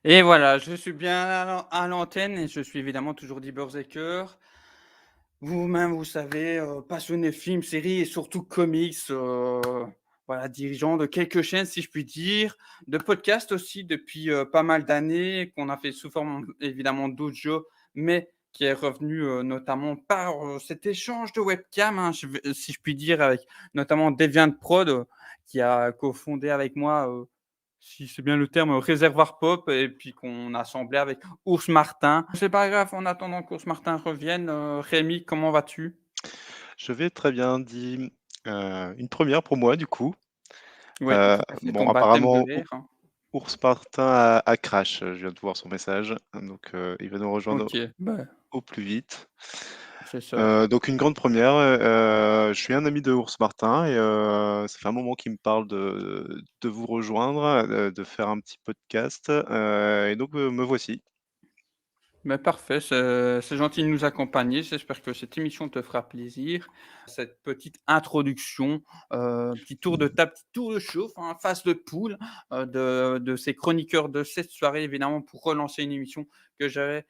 Et voilà, je suis bien à l'antenne et je suis évidemment toujours dit Berserker. Vous-même, vous savez, passionné films, séries et surtout comics, voilà, dirigeant de quelques chaînes, si je puis dire, de podcasts aussi depuis, pas mal d'années, qu'on a fait sous forme évidemment d'audio, mais qui est revenu, notamment par, cet échange de webcam, hein, si je puis dire, avec notamment Deviantprod, qui a cofondé avec moi, si c'est bien le terme, Réservoir Pop et puis qu'on a assemblé avec Ours Martin. C'est pas grave, en attendant qu'Ours Martin revienne, Rémi, comment vas-tu? Je vais très bien, dis, une première pour moi du coup. Ouais, Heu, tout à fait, bon ton baptême de apparemment l'air, hein. Ours Martin a crash, je viens de voir son message, donc il va nous rejoindre OK, bah, au plus vite. c'est ça. Donc une grande première, je suis un ami de Ours Martin et ça fait un moment qu'il me parle de vous rejoindre, de faire un petit podcast, et donc me voici. Bah, parfait, c'est gentil de nous accompagner. J'espère que cette émission te fera plaisir. Cette petite introduction, petit tour de table, petit tour de chauffe, hein, face de poule, de ces chroniqueurs de cette soirée, évidemment, pour relancer une émission que j'avais,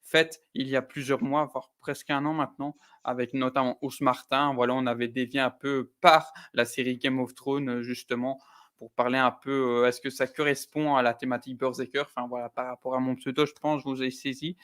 faite il y a plusieurs mois, voire presque un an maintenant, avec notamment Ous Martin. Voilà, on avait dévié un peu par la série Game of Thrones, justement, pour parler un peu, est-ce que ça correspond à la thématique Berserker? Enfin voilà, par rapport à mon pseudo, je pense, vous avez saisi.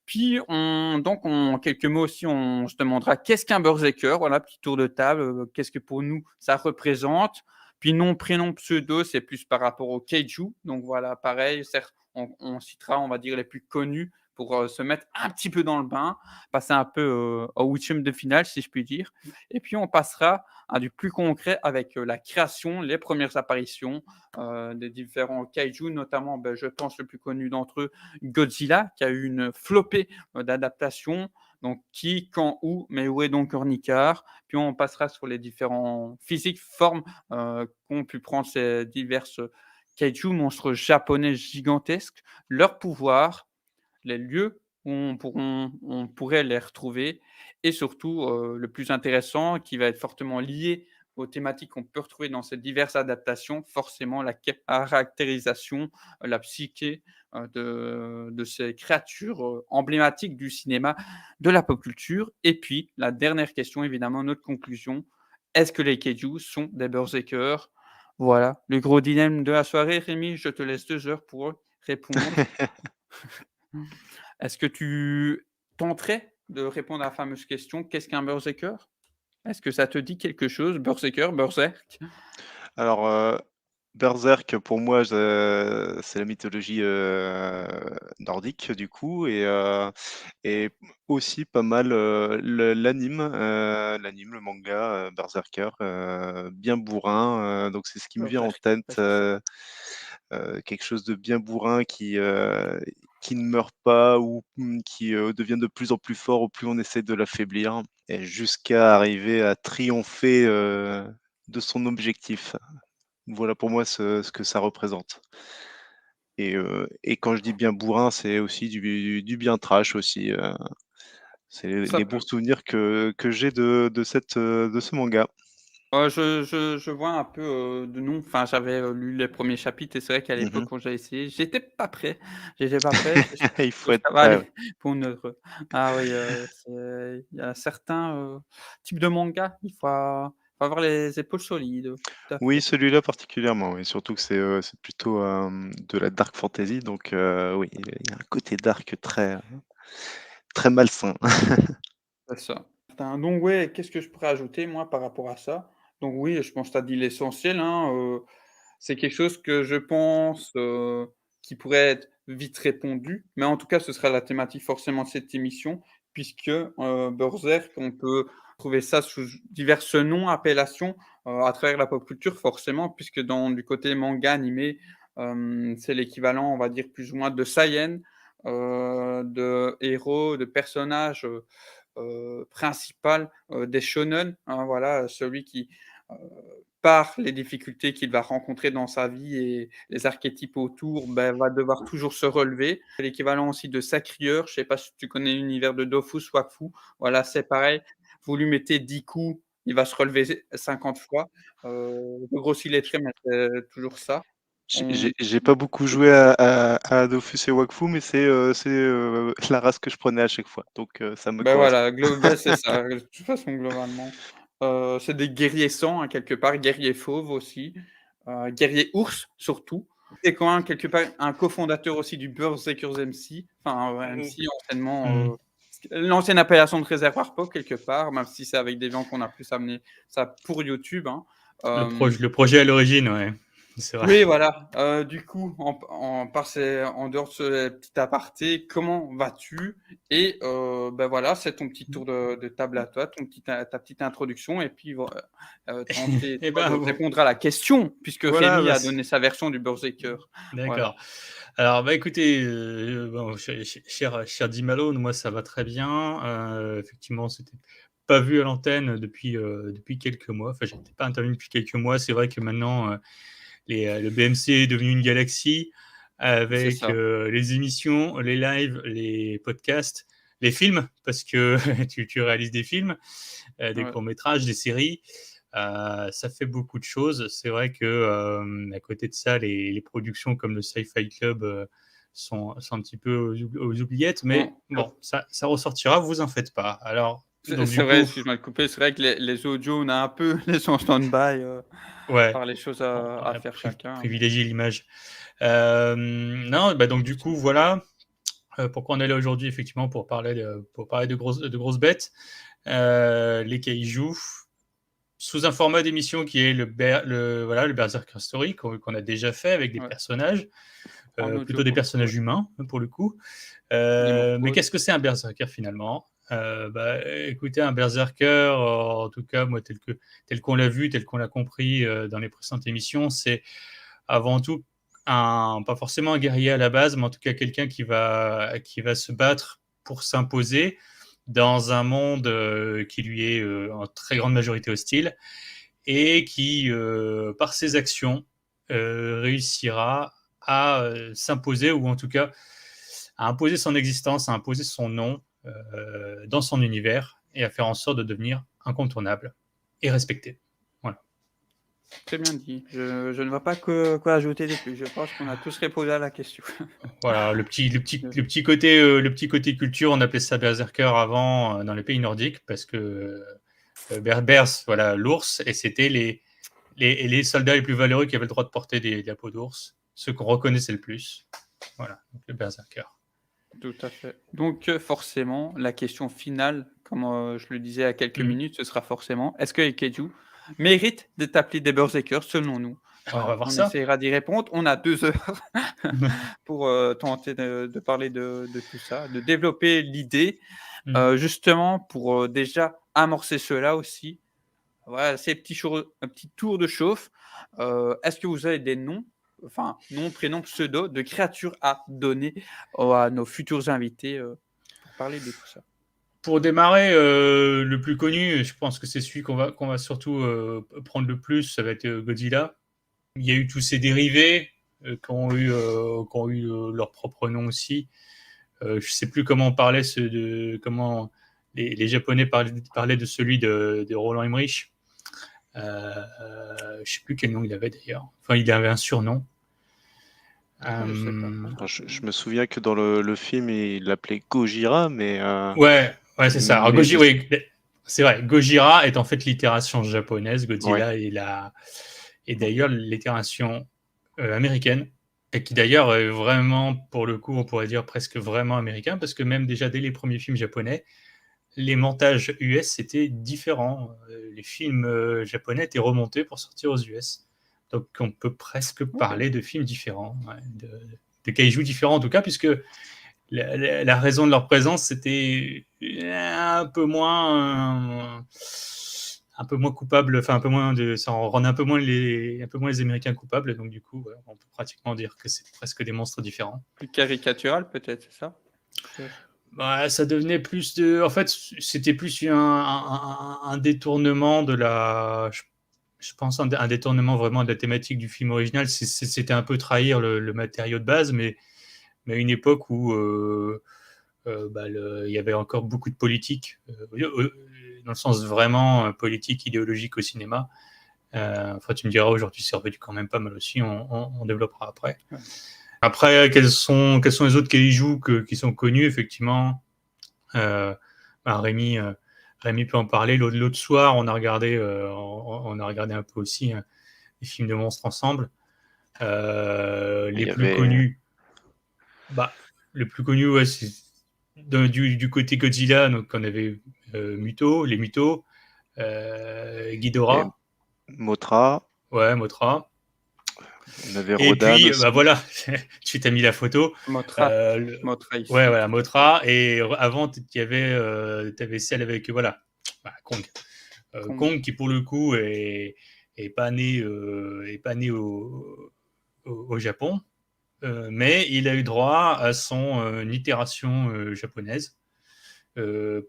Puis en quelques mots aussi, on se demandera qu'est-ce qu'un Berserker? Voilà, petit tour de table, qu'est-ce que pour nous ça représente? Puis nom, prénom, pseudo, c'est plus par rapport au Kaiju. Donc voilà, pareil, certes, on citera, on va dire, les plus connus pour, se mettre un petit peu dans le bain, passer un peu, au 8 de finale, si je puis dire. Et puis on passera à du plus concret avec, la création, les premières apparitions, des différents Kaiju, notamment, je pense le plus connu d'entre eux, Godzilla, qui a eu une flopée, d'adaptations. Donc qui, quand, où, mais où est donc Ornicard? Puis on passera sur les différents physiques, formes, qu'ont pu prendre ces diverses kaiju, monstres japonais gigantesques, leurs pouvoirs, les lieux où on pourrait les retrouver et surtout, le plus intéressant qui va être fortement lié aux thématiques qu'on peut retrouver dans ces diverses adaptations, forcément la caractérisation, la psyché, de ces créatures, emblématiques du cinéma, de la pop culture et puis la dernière question évidemment, notre conclusion: est-ce que les kaiju sont des berserkers? Voilà, le gros dilemme de la soirée. Rémi, je te laisse 2 heures pour répondre. Est-ce que tu tenterais de répondre à la fameuse question: «Qu'est-ce qu'un berserker?» Est-ce que ça te dit quelque chose? Berserker, berserk? Alors, Berserk pour moi c'est la mythologie, nordique du coup et aussi pas mal, l'anime, le manga, Berserker, bien bourrin, donc c'est ce qui me vient en Berserk, tête, ouais, c'est ça. quelque chose de bien bourrin qui ne meurt pas ou qui, devient de plus en plus fort au plus on essaie de l'affaiblir et jusqu'à arriver à triompher, de son objectif. Voilà pour moi ce que ça représente et quand je dis bien bourrin, c'est aussi du bien trash aussi, c'est Ça les bons peut souvenirs que j'ai de ce manga. je vois un peu, de nom. Enfin, j'avais, lu les premiers chapitres et c'est vrai qu'à l'époque, Mmh. quand j'ai essayé, j'étais pas prêt. J'espère Il que faut être ça va prêt, aller ouais. pour notre ah oui, il y a certains, types de mangas, il faut avoir les épaules solides, tout à Oui, fait. celui-là particulièrement, oui, surtout que c'est plutôt, de la dark fantasy donc oui, il y a un côté dark très, très malsain. C'est ça. Donc ouais, qu'est-ce que je pourrais ajouter moi par rapport à ça? Donc oui, je pense que tu as dit l'essentiel, hein, c'est quelque chose que je pense, qui pourrait être vite répondu, mais en tout cas, ce sera la thématique forcément de cette émission puisque, Berserk, on peut trouver ça sous diverses noms, appellations, à travers la pop culture forcément puisque dans du côté manga animé, c'est l'équivalent, on va dire plus ou moins de seinen, de héros, de personnages, principal, des shonen, hein, voilà, celui qui, heu, par les difficultés qu'il va rencontrer dans sa vie et les archétypes autour, va devoir toujours se relever. C'est l'équivalent aussi de Sacrieur, je sais pas si tu connais l'univers de Dofus Wakfu, voilà, c'est pareil, vous lui mettez 10 coups, il va se relever 50 fois, je grossis les traits, mais c'est toujours ça. J'ai pas beaucoup joué à Dofus et Wakfu, mais c'est la race que je prenais à chaque fois, donc ça me Ben correspond. voilà, c'est ça, de toute façon, globalement. C'est des guerriers sang, hein, quelque part, guerriers fauves aussi, guerriers ours, surtout. Et quand même, quelque part, un cofondateur aussi du Berserkers MC, enfin, MC, anciennement, Mmh. l'ancienne appellation de Réservoir Pop, quelque part, même si c'est avec des gens qu'on a plus amené ça pour YouTube, hein. Le projet à l'origine, ouais, c'est vrai. Oui, voilà. Du coup, en dehors de ce petit aparté, comment vas-tu? Et bah, voilà, c'est ton petit tour de table à toi, ta petite introduction et puis tenter Et toi de ben, répondre à la question puisque voilà, Rémi bah, a donné sa version du Berserker. Voilà. d'accord. Alors, bah, écoutez, bon, cher Di Malone, moi, ça va très bien. Effectivement, c'était pas vu à l'antenne depuis quelques mois. Enfin, j'étais pas intervenu depuis quelques mois. C'est vrai que maintenant, le BMC est devenu une galaxie C'est avec, ça. les émissions, les lives, les podcasts, les films, parce que tu réalises des films, des Ouais. courts-métrages, des séries. Ça fait beaucoup de choses. C'est vrai que, à côté de ça, les productions comme le Sci-Fi Club, sont un petit peu aux oubliettes, mais On bon, ça ressortira, vous en faites pas. Alors donc c'est du vrai, coup, excuse-moi de couper, c'est vrai que les audios, on a un peu laissé en stand-by, ouais, par les choses on à a faire chacun, mais privilégié l'image. Non, bah, donc du coup, voilà, pourquoi on est là aujourd'hui, effectivement, pour parler de grosses bêtes, les cailloux, sous un format d'émission qui est voilà, le Berserker Story qu'on a déjà fait avec des ouais, personnages, en audio plutôt des pour le coup, ouais. personnages humains, hein, pour le coup. Mais Immortals. qu'est-ce que c'est un Berserker finalement? Bah, écoutez, un Berserker, en tout cas, moi, tel qu'on l'a vu, tel qu'on l'a compris dans les précédentes émissions, c'est avant tout pas forcément un guerrier à la base, mais en tout cas quelqu'un qui va se battre pour s'imposer dans un monde qui lui est en très grande majorité hostile et qui, par ses actions, réussira à s'imposer ou en tout cas à imposer son existence, à imposer son nom dans son univers et à faire en sorte de devenir incontournable et respecté. Voilà. Très bien dit. Je ne vois pas quoi ajouter de plus. Je pense qu'on a tous répondu à la question. Voilà, le petit côté culture, on appelait ça berserker avant dans les pays nordiques parce que Berbers, voilà, l'ours, et c'était les soldats les plus valeureux qui avaient le droit de porter de la peau d'ours, ceux qu'on reconnaissait le plus. Voilà, donc le berserker. Tout à fait. Donc forcément, la question finale, comme, je le disais il y a quelques Mm. minutes, ce sera forcément: est-ce que les Keiju méritent d'être appelés des berserkers selon nous? Alors, on va Voilà, voir on ça. essaiera d'y répondre. On a 2 heures pour, tenter de parler de tout ça, de développer l'idée, Mm. justement pour, déjà amorcer cela aussi. Voilà, ces un petit tour de chauffe. Est-ce que vous avez des noms, enfin, nom, prénom, pseudo de créatures à donner à nos futurs invités, pour parler de tout ça? Pour démarrer, le plus connu, je pense que c'est celui qu'on va surtout prendre le plus, ça va être Godzilla. Il y a eu tous ces dérivés qui ont eu leur propre nom aussi. Je ne sais plus comment on parlait comment les Japonais parlaient de celui de Roland Emmerich. Je ne sais plus quel nom il avait d'ailleurs. Enfin, il avait un surnom. Ah, je sais pas. Alors, je me souviens que dans le film, il l'appelait Gojira, Ouais, ouais, c'est ça. Alors, mais je sais. Oui, c'est vrai. Gojira est en fait l'itération japonaise. Ouais. Godzilla est d'ailleurs l'itération américaine. Et qui d'ailleurs est vraiment, pour le coup, on pourrait dire presque vraiment américain, parce que même déjà dès les premiers films japonais, les montages US étaient différents. Les films japonais étaient remontés pour sortir aux US. Donc on peut presque OK. parler de films différents, ouais, de kaiju différents en tout cas, puisque la raison de leur présence, c'était un peu moins coupable, enfin un peu moins ça en rend un peu moins les Américains coupables, donc du coup, ouais, on peut pratiquement dire que c'est presque des monstres différents. Plus caricatural peut-être, c'est ça? Peut-être. Bah, ça devenait plus en fait, c'était plus un détournement je pense un détournement vraiment de la thématique du film original. C'était un peu trahir le matériau de base, mais à une époque où bah, il y avait encore beaucoup de politique, dans le sens vraiment politique, idéologique au cinéma. Enfin, tu me diras, aujourd'hui, c'est revenu quand même pas mal aussi. On développera après. Ouais. Après, quels sont les autres kaiju qui sont connus, effectivement Rémi peut en parler. L'autre soir, on a regardé un peu aussi des films de monstres ensemble. Il Les y plus avait connus, le plus connu, ouais, c'est du côté Godzilla. Donc, on avait les Mutos, et Ghidorah, Mothra, ouais, Mothra. on avait Et Rodan puis, aussi. voilà, tu t'as mis la photo. Mothra ici. Ouais, voilà, tout à Mothra. Et avant, tu avais celle avec, voilà, Kong. fait. Kong qui, pour le coup, est pas né, au Japon, mais il a eu droit à son itération japonaise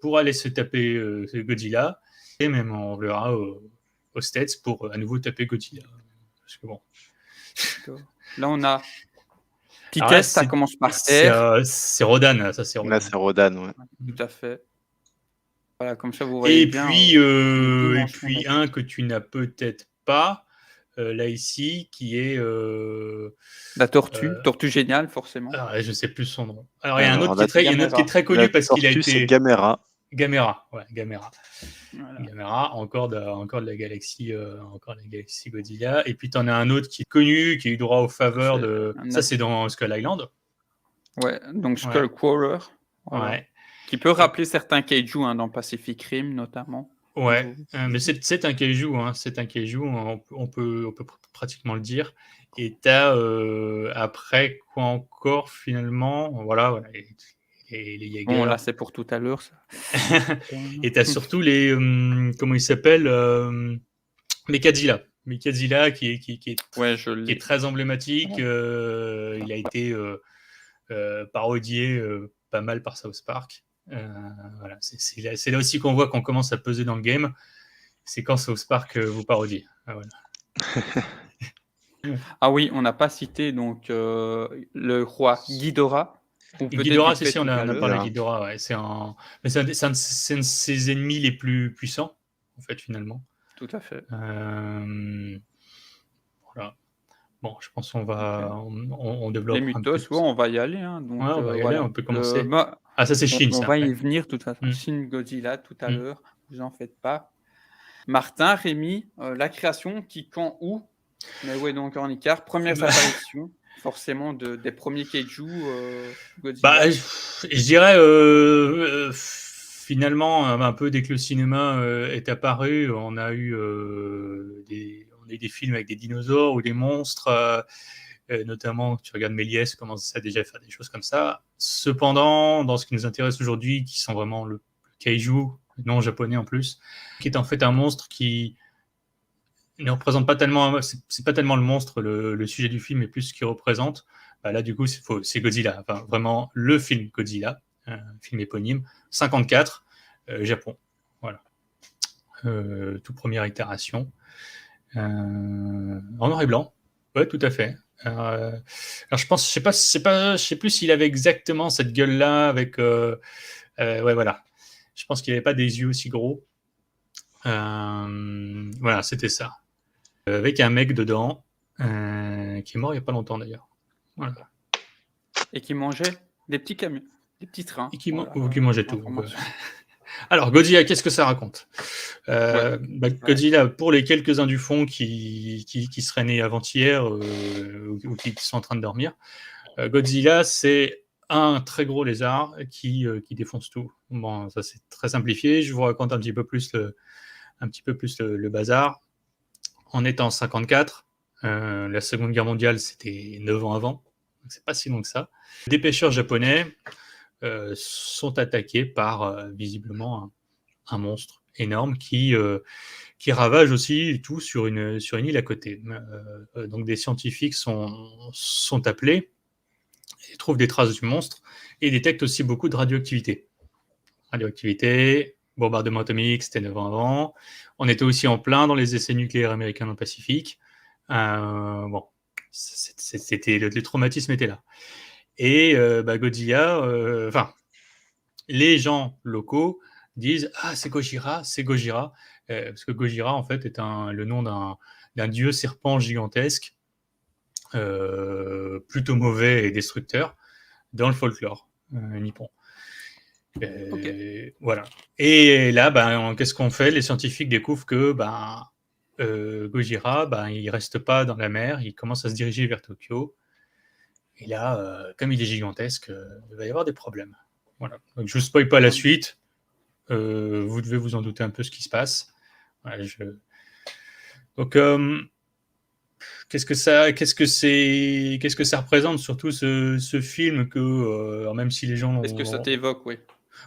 pour aller se taper Godzilla. Et même on verra aux States pour à nouveau taper Godzilla. Parce que bon. D'accord. Là, on a petit Alors là, test, ça commence par R. c'est Rodan, ça c'est Là, Rodan. c'est Rodan, ouais. Tout à fait. Voilà, comme ça, vous voyez bien les dimensions. Un que tu n'as peut-être pas, là ici, qui est... La tortue géniale, forcément. alors, je ne sais plus son nom. Alors, il y a un Alors, autre qui est très connu la parce qu'il a tortue, c'est été... Gamera. Gamera, ouais, Gamera. Voilà. Gamera, encore de la galaxie Godzilla. Et puis, tu en as un autre qui est connu, qui a eu droit aux faveurs de... Ça, c'est dans Skull Island. Ouais, donc Skullcrawler. Voilà. Ouais. Qui peut rappeler certains kaiju dans Pacific Rim, notamment. Ouais, mais c'est un kaiju, c'est un kaiju, on peut pratiquement le dire. Et t'as après quoi encore finalement, voilà et les Jaeger. Bon, là c'est pour tout à l'heure ça. Et t'as surtout les comment il s'appelle Mechadzilla qui est très emblématique. Il a été parodié pas mal par South Park. Voilà, c'est là aussi qu'on voit qu'on commence à peser dans le game. C'est quand South Park vous parodie. Voilà. Ah oui, on n'a pas cité donc le roi Ghidorah. Ghidorah, si, on a parlé de Ghidorah. Ouais. C'est un de ses ennemis les plus puissants, en fait, finalement. Tout à fait. Voilà. Bon, je pense qu'on va on développe les Mutos, on va y aller. Donc, ouais, on va y aller, on peut commencer. Ça c'est Shin. On va y venir de toute façon. Shin Godzilla tout à l'heure, vous en faites pas. Martin, Rémi, la création, qui, quand, où? Mais ouais, donc en Icar, premières apparitions, forcément, des premiers kaiju Godzilla. Je dirais finalement, un peu dès que le cinéma est apparu, on a eu des films avec des dinosaures ou des monstres, notamment, tu regardes Méliès, commence à déjà faire des choses comme ça. Cependant, dans ce qui nous intéresse aujourd'hui, qui sont vraiment le kaiju, non japonais en plus, qui est en fait un monstre qui ne représente pas tellement, c'est pas tellement le monstre, le sujet du film, mais plus ce qu'il représente. Là, du coup, c'est Godzilla, enfin, vraiment le film Godzilla, film éponyme, 54, Japon. Voilà. Toute première itération. En noir et blanc. Ouais, tout à fait. Alors, je sais plus s'il avait exactement cette gueule-là avec. Ouais, voilà. Je pense qu'il n'avait pas des yeux aussi gros. Voilà, c'était ça. Avec un mec dedans, qui est mort il n'y a pas longtemps d'ailleurs. Voilà. Et qui mangeait des petits camions, des petits trains. Et qui mangeait tout. Alors, Godzilla, qu'est-ce que ça raconte Godzilla, pour les quelques-uns du fond qui seraient nés avant-hier ou qui sont en train de dormir, Godzilla, c'est un très gros lézard qui défonce tout. Bon, ça c'est très simplifié. Je vous raconte un petit peu plus le bazar. On est en 54. La Seconde Guerre mondiale, c'était 9 ans avant. Donc c'est pas si long que ça. Des pêcheurs japonais sont attaqués par visiblement un monstre énorme qui ravage aussi tout sur une île à côté. Donc des scientifiques sont appelés, et trouvent des traces du monstre et détectent aussi beaucoup de radioactivité. Bombardement atomique, c'était 9 ans avant. On était aussi en plein dans les essais nucléaires américains dans le Pacifique. Bon, le traumatisme était là. Et Godzilla, les gens locaux disent « Ah, c'est Gojira », parce que Gojira, en fait, est le nom d'un dieu serpent gigantesque, plutôt mauvais et destructeur, dans le folklore nippon. Voilà. Et là, qu'est-ce qu'on fait? Les scientifiques découvrent que Gojira, il reste pas dans la mer, il commence à se diriger vers Tokyo. Et là, comme il est gigantesque, il va y avoir des problèmes. Voilà. Donc, je ne spoil pas la suite. Vous devez vous en douter un peu ce qui se passe. Voilà, donc, qu'est-ce que ça représente surtout ce film que même si les gens Qu'est-ce que ça t'évoque, oui.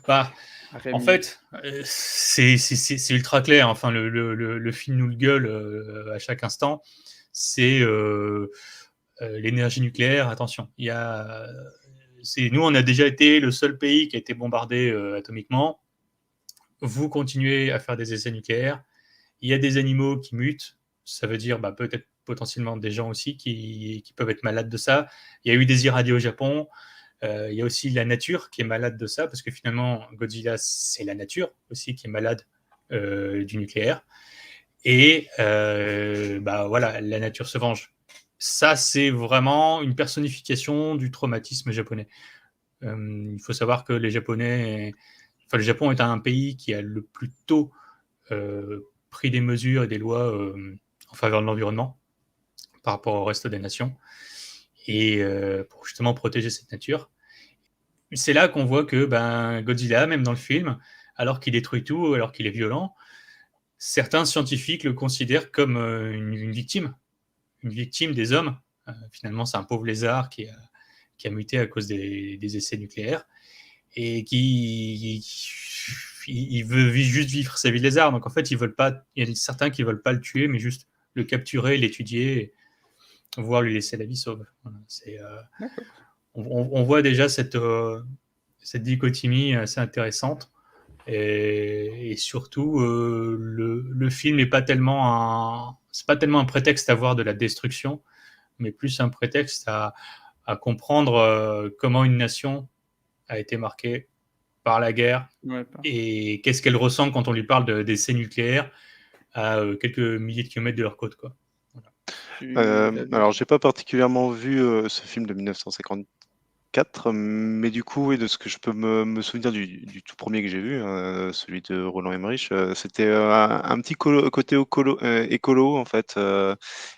En fait, c'est ultra clair. Enfin, le film nous le gueule à chaque instant. C'est l'énergie nucléaire. Attention, nous, on a déjà été le seul pays qui a été bombardé atomiquement. Vous continuez à faire des essais nucléaires. Il y a des animaux qui mutent. Ça veut dire peut-être potentiellement des gens aussi qui peuvent être malades de ça. Il y a eu des irradiés au Japon. Il y a aussi la nature qui est malade de ça, parce que finalement, Godzilla, c'est la nature aussi qui est malade du nucléaire. Et voilà, la nature se venge. Ça, c'est vraiment une personnification du traumatisme japonais. Il faut savoir que le Japon est un pays qui a le plus tôt pris des mesures et des lois en faveur de l'environnement par rapport au reste des nations, et pour justement protéger cette nature. C'est là qu'on voit que Godzilla, même dans le film, alors qu'il détruit tout, alors qu'il est violent, certains scientifiques le considèrent comme une victime des hommes. Finalement, c'est un pauvre lézard qui a muté à cause des essais nucléaires et qui il veut juste vivre sa vie de lézard. Donc en fait, il y a certains qui veulent pas le tuer, mais juste le capturer, l'étudier, voire lui laisser la vie sauve. Voilà, on voit déjà cette dichotomie assez intéressante. Et surtout, le film n'est pas tellement un prétexte à voir de la destruction, mais plus un prétexte à comprendre comment une nation a été marquée par la guerre, et qu'est-ce qu'elle ressent quand on lui parle d'essais nucléaires à quelques milliers de kilomètres de leur côte, quoi. Voilà. Alors, j'ai pas particulièrement vu ce film de 1954, mais du coup, oui, de ce que je peux me souvenir du tout premier que j'ai vu, celui de Roland Emmerich, c'était un petit côté écolo, en fait.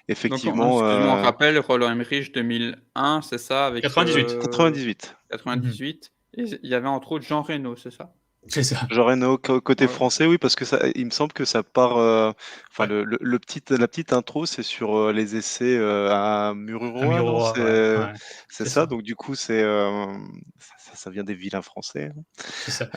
Effectivement. Donc, excuse-moi, on rappelle, Roland Emmerich 2001, c'est ça, avec 98. 98. 98. Et il y avait entre autres Jean Reno, c'est ça? C'est ça. Jean Reno, côté Ouais. français, oui, parce que il me semble que ça part. Enfin, Ouais. la petite intro, c'est sur les essais à Mururoa, non? Mururoa, ouais. C'est C'est ça. ça. Donc du coup, ça vient des vilains français. C'est ça.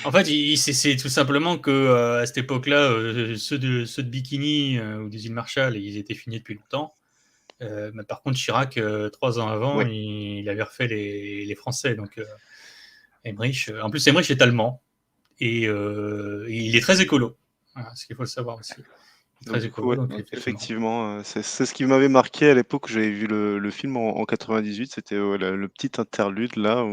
En fait, c'est tout simplement que à cette époque-là, ceux de Bikini ou des îles Marshall, ils étaient finis depuis longtemps. Mais par contre, Chirac, 3 ans avant, Ouais. il avait refait les Français. Donc, Emmerich, en plus, Emmerich est allemand et il est très écolo. Voilà, ce qu'il faut le savoir aussi. Donc, Très du coup, écolo, ouais, donc effectivement, c'est ce qui m'avait marqué à l'époque où j'avais vu le film en 98. C'était le petit interlude là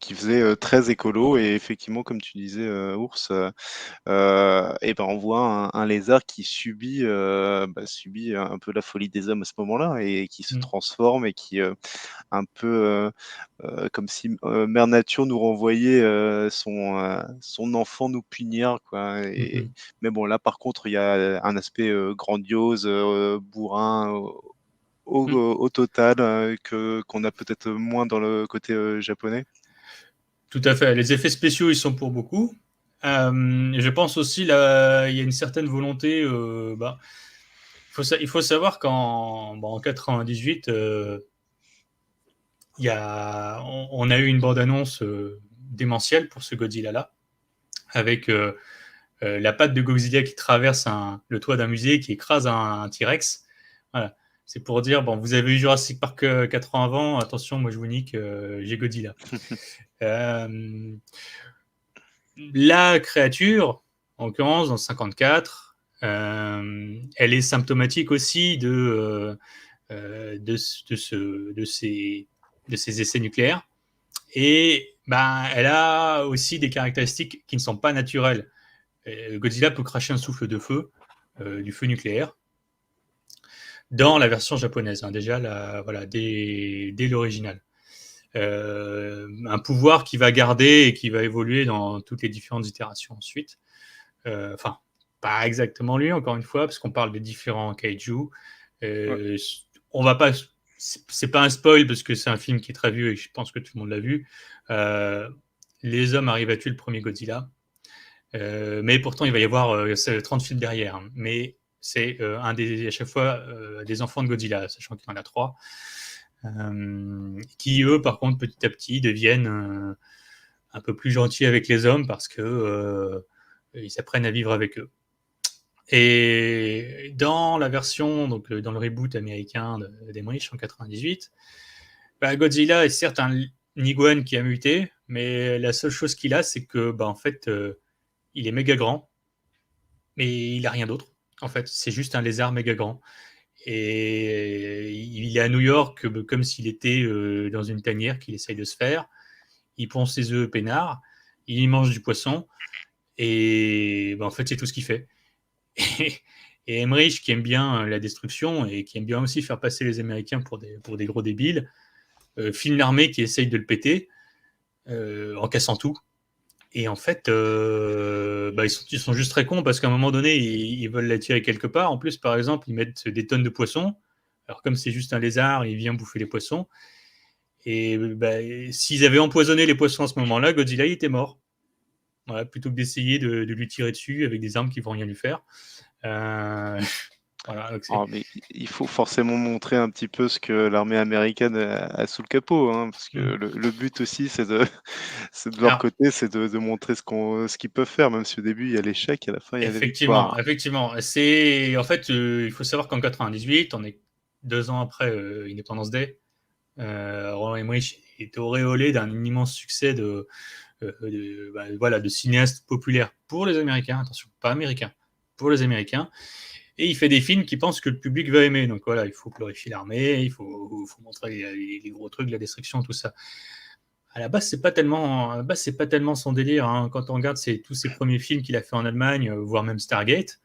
qui faisait très écolo. Et effectivement, comme tu disais, Ours, et on voit un lézard qui subit un peu la folie des hommes à ce moment-là, et qui se transforme, et qui un peu comme si Mère Nature nous renvoyait son enfant nous punir, quoi. Mais bon, là, par contre, il y a un aspect grandiose, bourrin au total, qu'on a peut-être moins dans le côté japonais. Tout à fait. Les effets spéciaux, ils sont pour beaucoup. Je pense aussi il y a une certaine volonté. Il faut savoir qu'en 98, on a eu une bande-annonce démentielle pour ce Godzilla-là, avec la patte de Godzilla qui traverse le toit d'un musée, qui écrase un T-Rex. Voilà. C'est pour dire, bon, vous avez eu Jurassic Park 4 ans avant, attention, moi je vous nique, j'ai Godzilla. La créature, en l'occurrence, dans 54, elle est symptomatique aussi de ces essais nucléaires. Et Elle a aussi des caractéristiques qui ne sont pas naturelles. Godzilla peut cracher un souffle de feu, du feu nucléaire, dans la version japonaise, hein, déjà dès l'original. Un pouvoir qui va garder et qui va évoluer dans toutes les différentes itérations ensuite. Enfin, pas exactement lui, encore une fois, parce qu'on parle des différents kaiju. Ouais. On va pas. C'est pas un spoil parce que c'est un film qui est très vieux et je pense que tout le monde l'a vu. Les hommes arrivent à tuer le premier Godzilla. Mais pourtant, il va y avoir 30 films derrière. Hein. Mais c'est à chaque fois des enfants de Godzilla, sachant qu'il y en a 3. Qui, eux, par contre, petit à petit, deviennent un peu plus gentils avec les hommes parce que ils apprennent à vivre avec eux. Et dans la version, donc dans le reboot américain d'Emmerich en 98, Godzilla est certes un Niguan qui a muté, mais la seule chose qu'il a, c'est que en fait, il est méga grand, mais il a rien d'autre. En fait, c'est juste un lézard méga grand. Et il est à New York comme s'il était dans une tanière qu'il essaye de se faire. Il pond ses œufs peinards, il mange du poisson, et en fait, c'est tout ce qu'il fait. Et Emmerich, qui aime bien la destruction et qui aime bien aussi faire passer les Américains pour des gros débiles, filme l'armée qui essaye de le péter en cassant tout. Et en fait, ils sont juste très cons parce qu'à un moment donné, ils veulent l'attirer quelque part. En plus, par exemple, ils mettent des tonnes de poissons. Alors, comme c'est juste un lézard, il vient bouffer les poissons. Et s'ils avaient empoisonné les poissons à ce moment-là, Godzilla il était mort. Voilà, plutôt que d'essayer de lui tirer dessus avec des armes qui vont rien lui faire. Voilà, mais il faut forcément montrer un petit peu ce que l'armée américaine a sous le capot, hein, parce que le but aussi, c'est de leur côté, c'est de montrer ce qu'ils peuvent faire, même si au début il y a l'échec, et à la fin il y a la victoire. Effectivement. En fait, il faut savoir qu'en 98, on est 2 ans après Independence Day. Roland Emmerich est auréolé d'un immense succès de cinéaste populaire pour les Américains, attention, pas américains, pour les Américains. Et il fait des films qui pensent que le public va aimer. Donc voilà, il faut glorifier l'armée, il faut montrer les gros trucs, la destruction, tout ça. À la base, c'est pas tellement son délire. Hein. Quand on regarde tous ses premiers films qu'il a fait en Allemagne, voire même Stargate,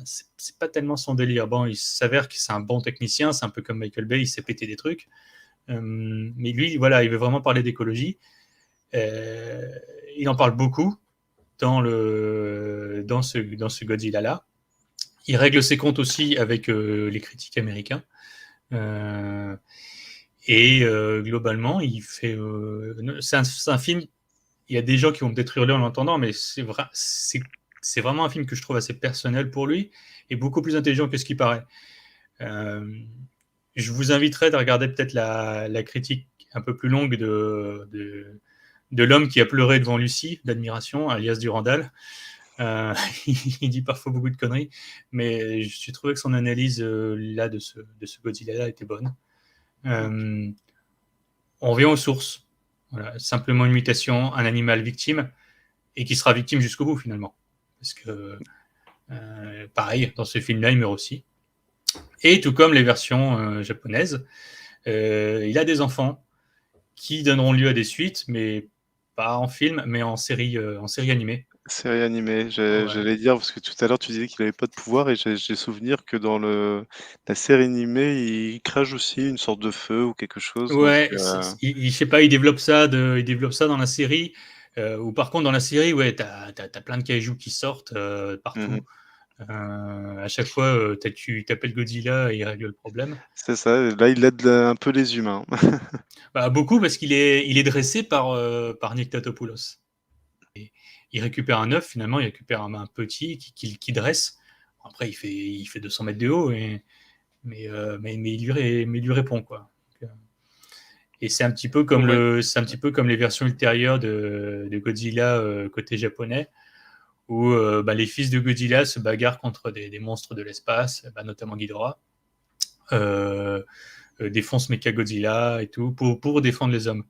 c'est pas tellement son délire. Bon, il s'avère que c'est un bon technicien, c'est un peu comme Michael Bay, il sait péter des trucs. Mais lui, voilà, il veut vraiment parler d'écologie. Il en parle beaucoup dans ce Godzilla-là. Il règle ses comptes aussi avec les critiques américains. Globalement, il fait. C'est un film. Il y a des gens qui vont peut-être hurler en l'entendant, mais c'est vraiment un film que je trouve assez personnel pour lui et beaucoup plus intelligent que ce qui paraît. Je vous inviterai à regarder peut-être la critique un peu plus longue de l'homme qui a pleuré devant Lucie, d'admiration, alias Durandal. Il dit parfois beaucoup de conneries, mais j'ai trouvé que son analyse là de ce Godzilla-là était bonne. On revient aux sources. Voilà, simplement une mutation, un animal victime, et qui sera victime jusqu'au bout finalement. Parce que, pareil, dans ce film-là, il meurt aussi. Et tout comme les versions japonaises, il a des enfants qui donneront lieu à des suites, mais pas en film, mais en série animée. Série animée, j'allais dire, parce que tout à l'heure tu disais qu'il n'avait pas de pouvoir, et j'ai souvenir que dans la série animée, il crache aussi une sorte de feu ou quelque chose. Ouais, je sais pas, il développe ça dans la série, ou par contre dans la série, ouais, t'as plein de kaiju qui sortent partout. À chaque fois, tu t'appelles Godzilla et il règle le problème. C'est ça, là il aide un peu les humains. Beaucoup parce qu'il est dressé par Nick Tatopoulos. Et il récupère un œuf, finalement, il récupère un petit qui dresse. Après, il fait 200 mètres de haut, mais il lui répond, quoi. Et c'est un petit peu comme les versions ultérieures de Godzilla côté japonais, où les fils de Godzilla se bagarrent contre des monstres de l'espace, notamment Ghidorah, défoncent Mechagodzilla et tout, pour défendre les hommes.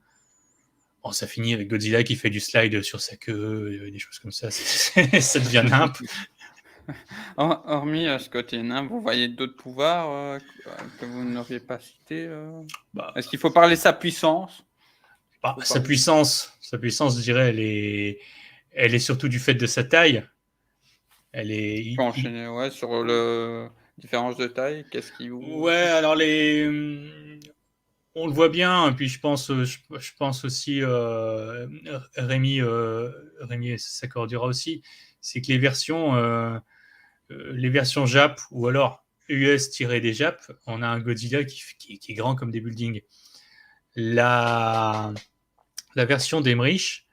Bon, ça finit avec Godzilla qui fait du slide sur sa queue, des choses comme ça, ça devient nimp. Hormis ce côté nain, vous voyez d'autres pouvoirs que vous n'auriez pas cités Est-ce qu'il faut parler de sa puissance? Bah, Faut sa pas- puissance, je dirais, elle est surtout du fait de sa taille. Elle est, Tu peux enchaîner, ouais, sur le différence de taille. Qu'est-ce qui ouais, vous... alors on le voit bien, et puis je pense aussi, Rémi s'accordera aussi, c'est que les versions Jap, ou alors US tirées des Jap, on a un Godzilla qui est grand comme des buildings. La, la version d'Emmerich,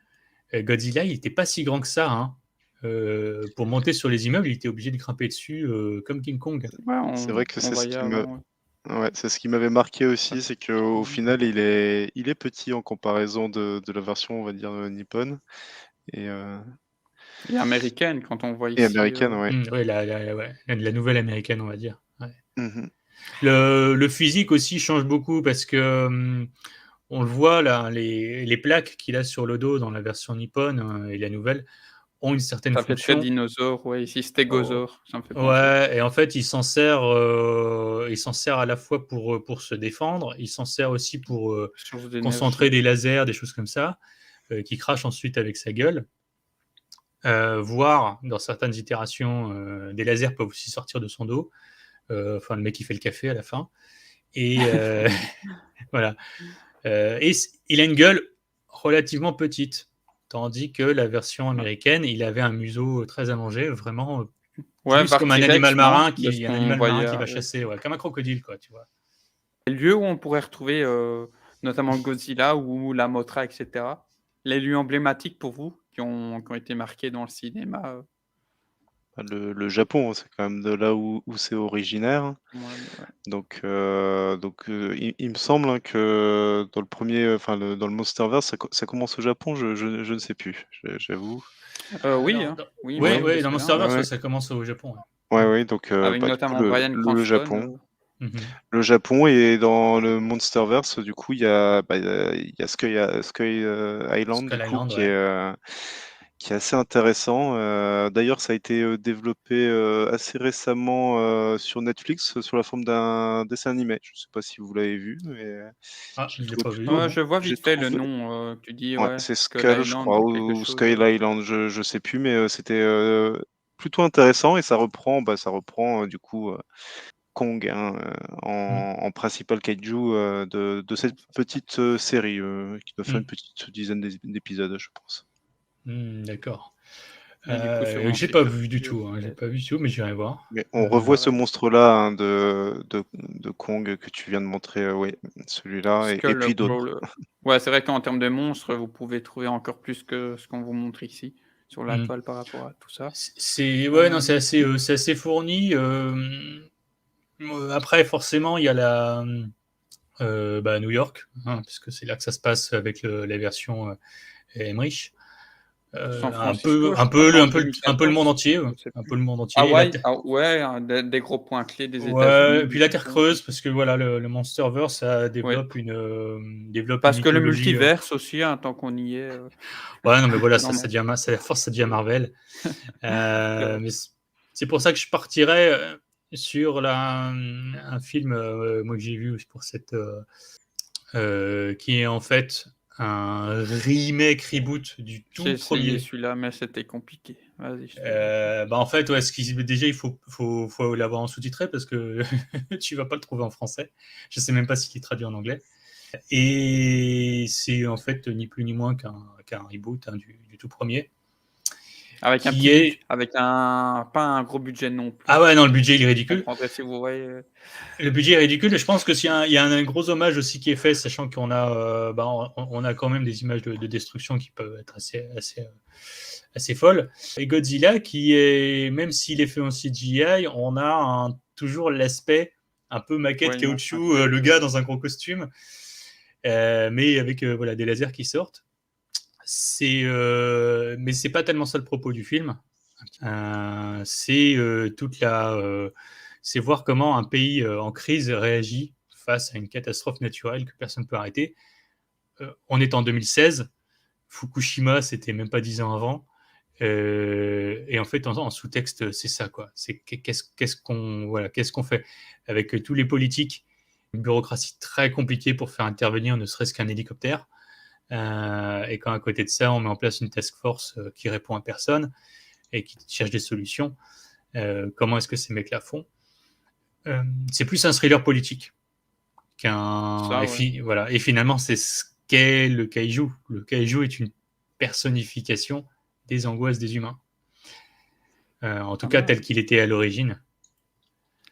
Godzilla, il n'était pas si grand que ça, hein. Pour monter sur les immeubles, il était obligé de grimper dessus comme King Kong. Ouais, C'est vrai que on c'est ce voyait qui me, avant. Ouais. ouais, c'est ce qui m'avait marqué aussi, c'est qu'au final, il est petit en comparaison de la version, on va dire, nippone et, euh, Et américaine, quand on voit et ici. américaine, ouais. Ouais, la nouvelle américaine, on va dire. Ouais. Mhm. Le physique aussi change beaucoup parce que on le voit là, les plaques qu'il a sur le dos dans la version nippone et la nouvelle ont une certaine Ça fait très fonction. dinosaure, ouais. Ici, Oh, stégosaure, ça me fait penser. ouais, et en fait, il s'en sert à la fois pour se défendre, il s'en sert aussi pour Source concentrer d'énergie. des lasers, des choses comme ça, qui crachent ensuite avec sa gueule. Voire, dans certaines itérations, des lasers peuvent aussi sortir de son dos. Enfin, le mec qui fait le café à la fin. Et voilà. Et il a une gueule relativement petite. Tandis que la version américaine, il avait un museau très allongé, vraiment Ouais, plus var comme T-Rex, non? De ce un qu'on animal marin voyait. qui va chasser, ouais, comme un crocodile, quoi, tu vois. Les lieux où on pourrait retrouver notamment Godzilla ou la Mothra, etc. Les lieux emblématiques pour vous qui ont été marqués dans le cinéma. Le Japon, c'est quand même de là où c'est originaire. Ouais. Donc, il me semble hein, que dans le premier, enfin dans le Monsterverse, ça commence au Japon, je ne sais plus, j'avoue. Oui, Alors, hein. Oui, il me ouais, Ouais, semble que ouais, dans c'est là, hein. ouais, Monsterverse, ouais, ça commence au Japon. ouais, Ouais. ouais, donc Avec du coup notamment Bryan le Cranston. Japon. Mhm. Le Japon et dans le Monsterverse, du coup, il y a Sky Island, du Skull coup, Island, ouais. qui est assez intéressant. D'ailleurs, ça a été développé assez récemment sur Netflix, sur la forme d'un dessin animé. Je ne sais pas si vous l'avez vu, mais Ah, j'ai je l'ai trouvé pas vu, plutôt. non. Je vois J'ai vite fait le trouvé. nom que tu dis, Ouais, ouais. c'est Skull Skull, je Island crois, ou quelque ou chose. Sky Island, je sais plus, mais c'était plutôt intéressant et ça reprend du coup. Kong hein, Mm. en principal kaiju de cette Comment ça s'appelle? petite série qui doit faire une Mm. petite dizaine d'épisodes, je pense. D'accord. Et du coup, sur mon J'ai site pas de vu du review, tout, hein, j'ai peut-être. pas vu du tout, mais j'irai voir. Mais on revoit ce Euh, Pareil. monstre-là hein, de Kong que tu viens de montrer, oui, celui-là, et Skull puis d'autres. Crawler. Ouais, c'est vrai qu'en termes de monstres, vous pouvez trouver encore plus que ce qu'on vous montre ici, sur la mm. toile par rapport à tout ça. Ouais, non, Heu, c'est assez fourni. Après, forcément, il y a New York, hein, puisque c'est là que ça se passe avec la version Emmerich. San Francisco, je crois, Un peu le monde 2014, entier, je sais un peu plus. le monde entier. Et la Hawaï, Terre, ah ouais, des gros points clés des ouais, États-Unis, et puis du la Terre Japon. creuse, parce que voilà, le Monsterverse, ça Oui, développe une parce que le mythologie. multiverse aussi, hein, tant qu'on y est, Ouais, non, mais voilà, dans mon ça, à force, ça devient Marvel. le Mais c'est pour ça que je partirais sur un film moi que j'ai vu pour qui est en fait un remake reboot du j'ai tout essayé premier. celui-là, mais c'était compliqué. Vas-y, je te laisse. En fait, ouais, déjà faut l'avoir en sous-titré parce que tu vas pas le trouver en français. Je sais même pas s'il est traduit en anglais. Et c'est en fait ni plus ni moins qu'un reboot hein, du tout premier, Avec un qui petit budget, est avec un pas un gros budget non ah plus. ouais non le budget il est Vous ridicule. comprendrez si vous voyez, Le budget est ridicule et je pense que il y a un gros hommage aussi qui est fait, sachant qu'on a, on a quand même des images de destruction qui peuvent être assez folles. Et Godzilla, qui est, même s'il est fait en CGI, on a toujours l'aspect un peu maquette ouais, une image caoutchouc, le maquette. gars dans un gros costume, mais avec voilà, des lasers qui sortent. Mais c'est pas tellement ça le propos du film. C'est c'est voir comment un pays en crise réagit face à une catastrophe naturelle que personne ne peut arrêter. On est en 2016, Fukushima, c'était même pas 10 ans avant. Et en fait, en sous-texte, c'est ça, quoi. C'est qu'est-ce qu'on fait avec tous les politiques, une bureaucratie très compliquée pour faire intervenir ne serait-ce qu'un hélicoptère. Et quand à côté de ça, on met en place une task force qui répond à personne et qui cherche des solutions, comment est-ce que ces mecs-là font? C'est plus un thriller politique Ça, ouais. voilà. Et finalement, c'est ce qu'est le kaiju. Le kaiju est une personnification des angoisses des humains. En tout cas, tel qu'il était à l'origine.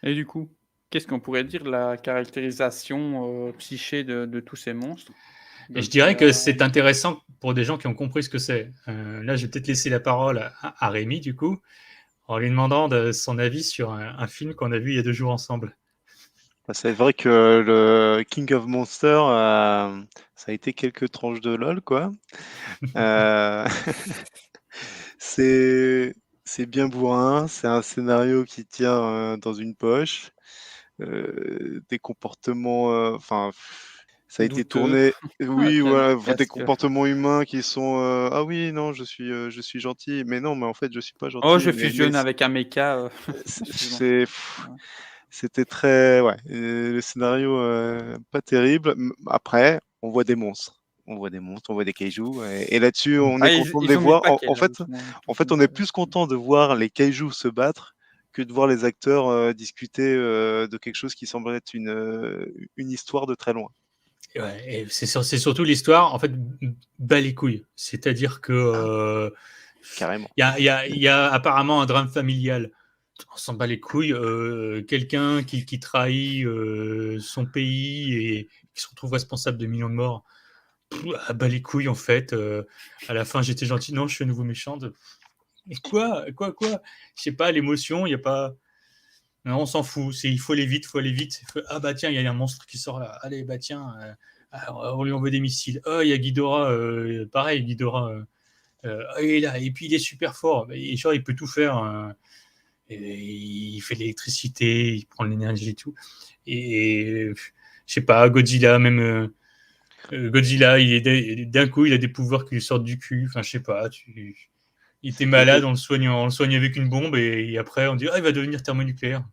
Et du coup, qu'est-ce qu'on pourrait dire de la caractérisation, psyché de tous ces monstres? Et je dirais Godzilla, que c'est intéressant pour des gens qui ont compris ce que c'est. Là, je vais peut-être laisser la parole à Rémi, du coup, en lui demandant son avis sur un film qu'on a vu il y a 2 jours ensemble. C'est vrai que le King of Monsters, ça a été quelques tranches de LOL, quoi. C'est bien bourrin, c'est un scénario qui tient dans une poche, des comportements, enfin, ça a été douteux. tourné, oui, voilà, des Est-ce que comportements humains qui sont, ah oui, non, je suis gentil, mais non, mais en fait, je suis pas oh, gentil, je mais fusionne avec un mecha, excuse-moi. c'est Ouais. c'était très, ouais, le scénario, pas terrible. Après, on voit des monstres. On voit des monstres, on voit des kaijus et là-dessus, on est Ah, content de les ils ont mis le voir. paquet là, ils ont En tous fait, mis on est plus content de voir les kaijus se battre que de voir les acteurs, discuter, de quelque chose qui semble être une histoire de très loin. Ouais, et c'est surtout l'histoire, en fait, bat les couilles. C'est-à-dire que Ah, carrément. il y a apparemment un drame familial. On s'en bat les couilles. Quelqu'un qui trahit son pays et qui se retrouve responsable de millions de morts. À bat les couilles, en fait. À la fin, j'étais gentil. Non, je suis à nouveau méchant. Mais quoi? Je sais pas, l'émotion, il n'y a pas. Non, on s'en fout. Il faut aller vite, faut aller vite. Ah bah tiens, il y a un monstre qui sort là. Allez, bah tiens, on lui envoie des missiles. Oh, il y a Ghidorah, pareil, Ghidorah. Il est là, et puis il est super fort. Et genre, il peut tout faire. Et il fait de l'électricité, il prend de l'énergie et tout. Et je sais pas, Godzilla, même. Godzilla, d'un coup, il a des pouvoirs qui lui sortent du cul. Enfin, je sais pas. Il était Et malade, on le soigne avec une bombe, et après, on dit ah, il va devenir thermonucléaire.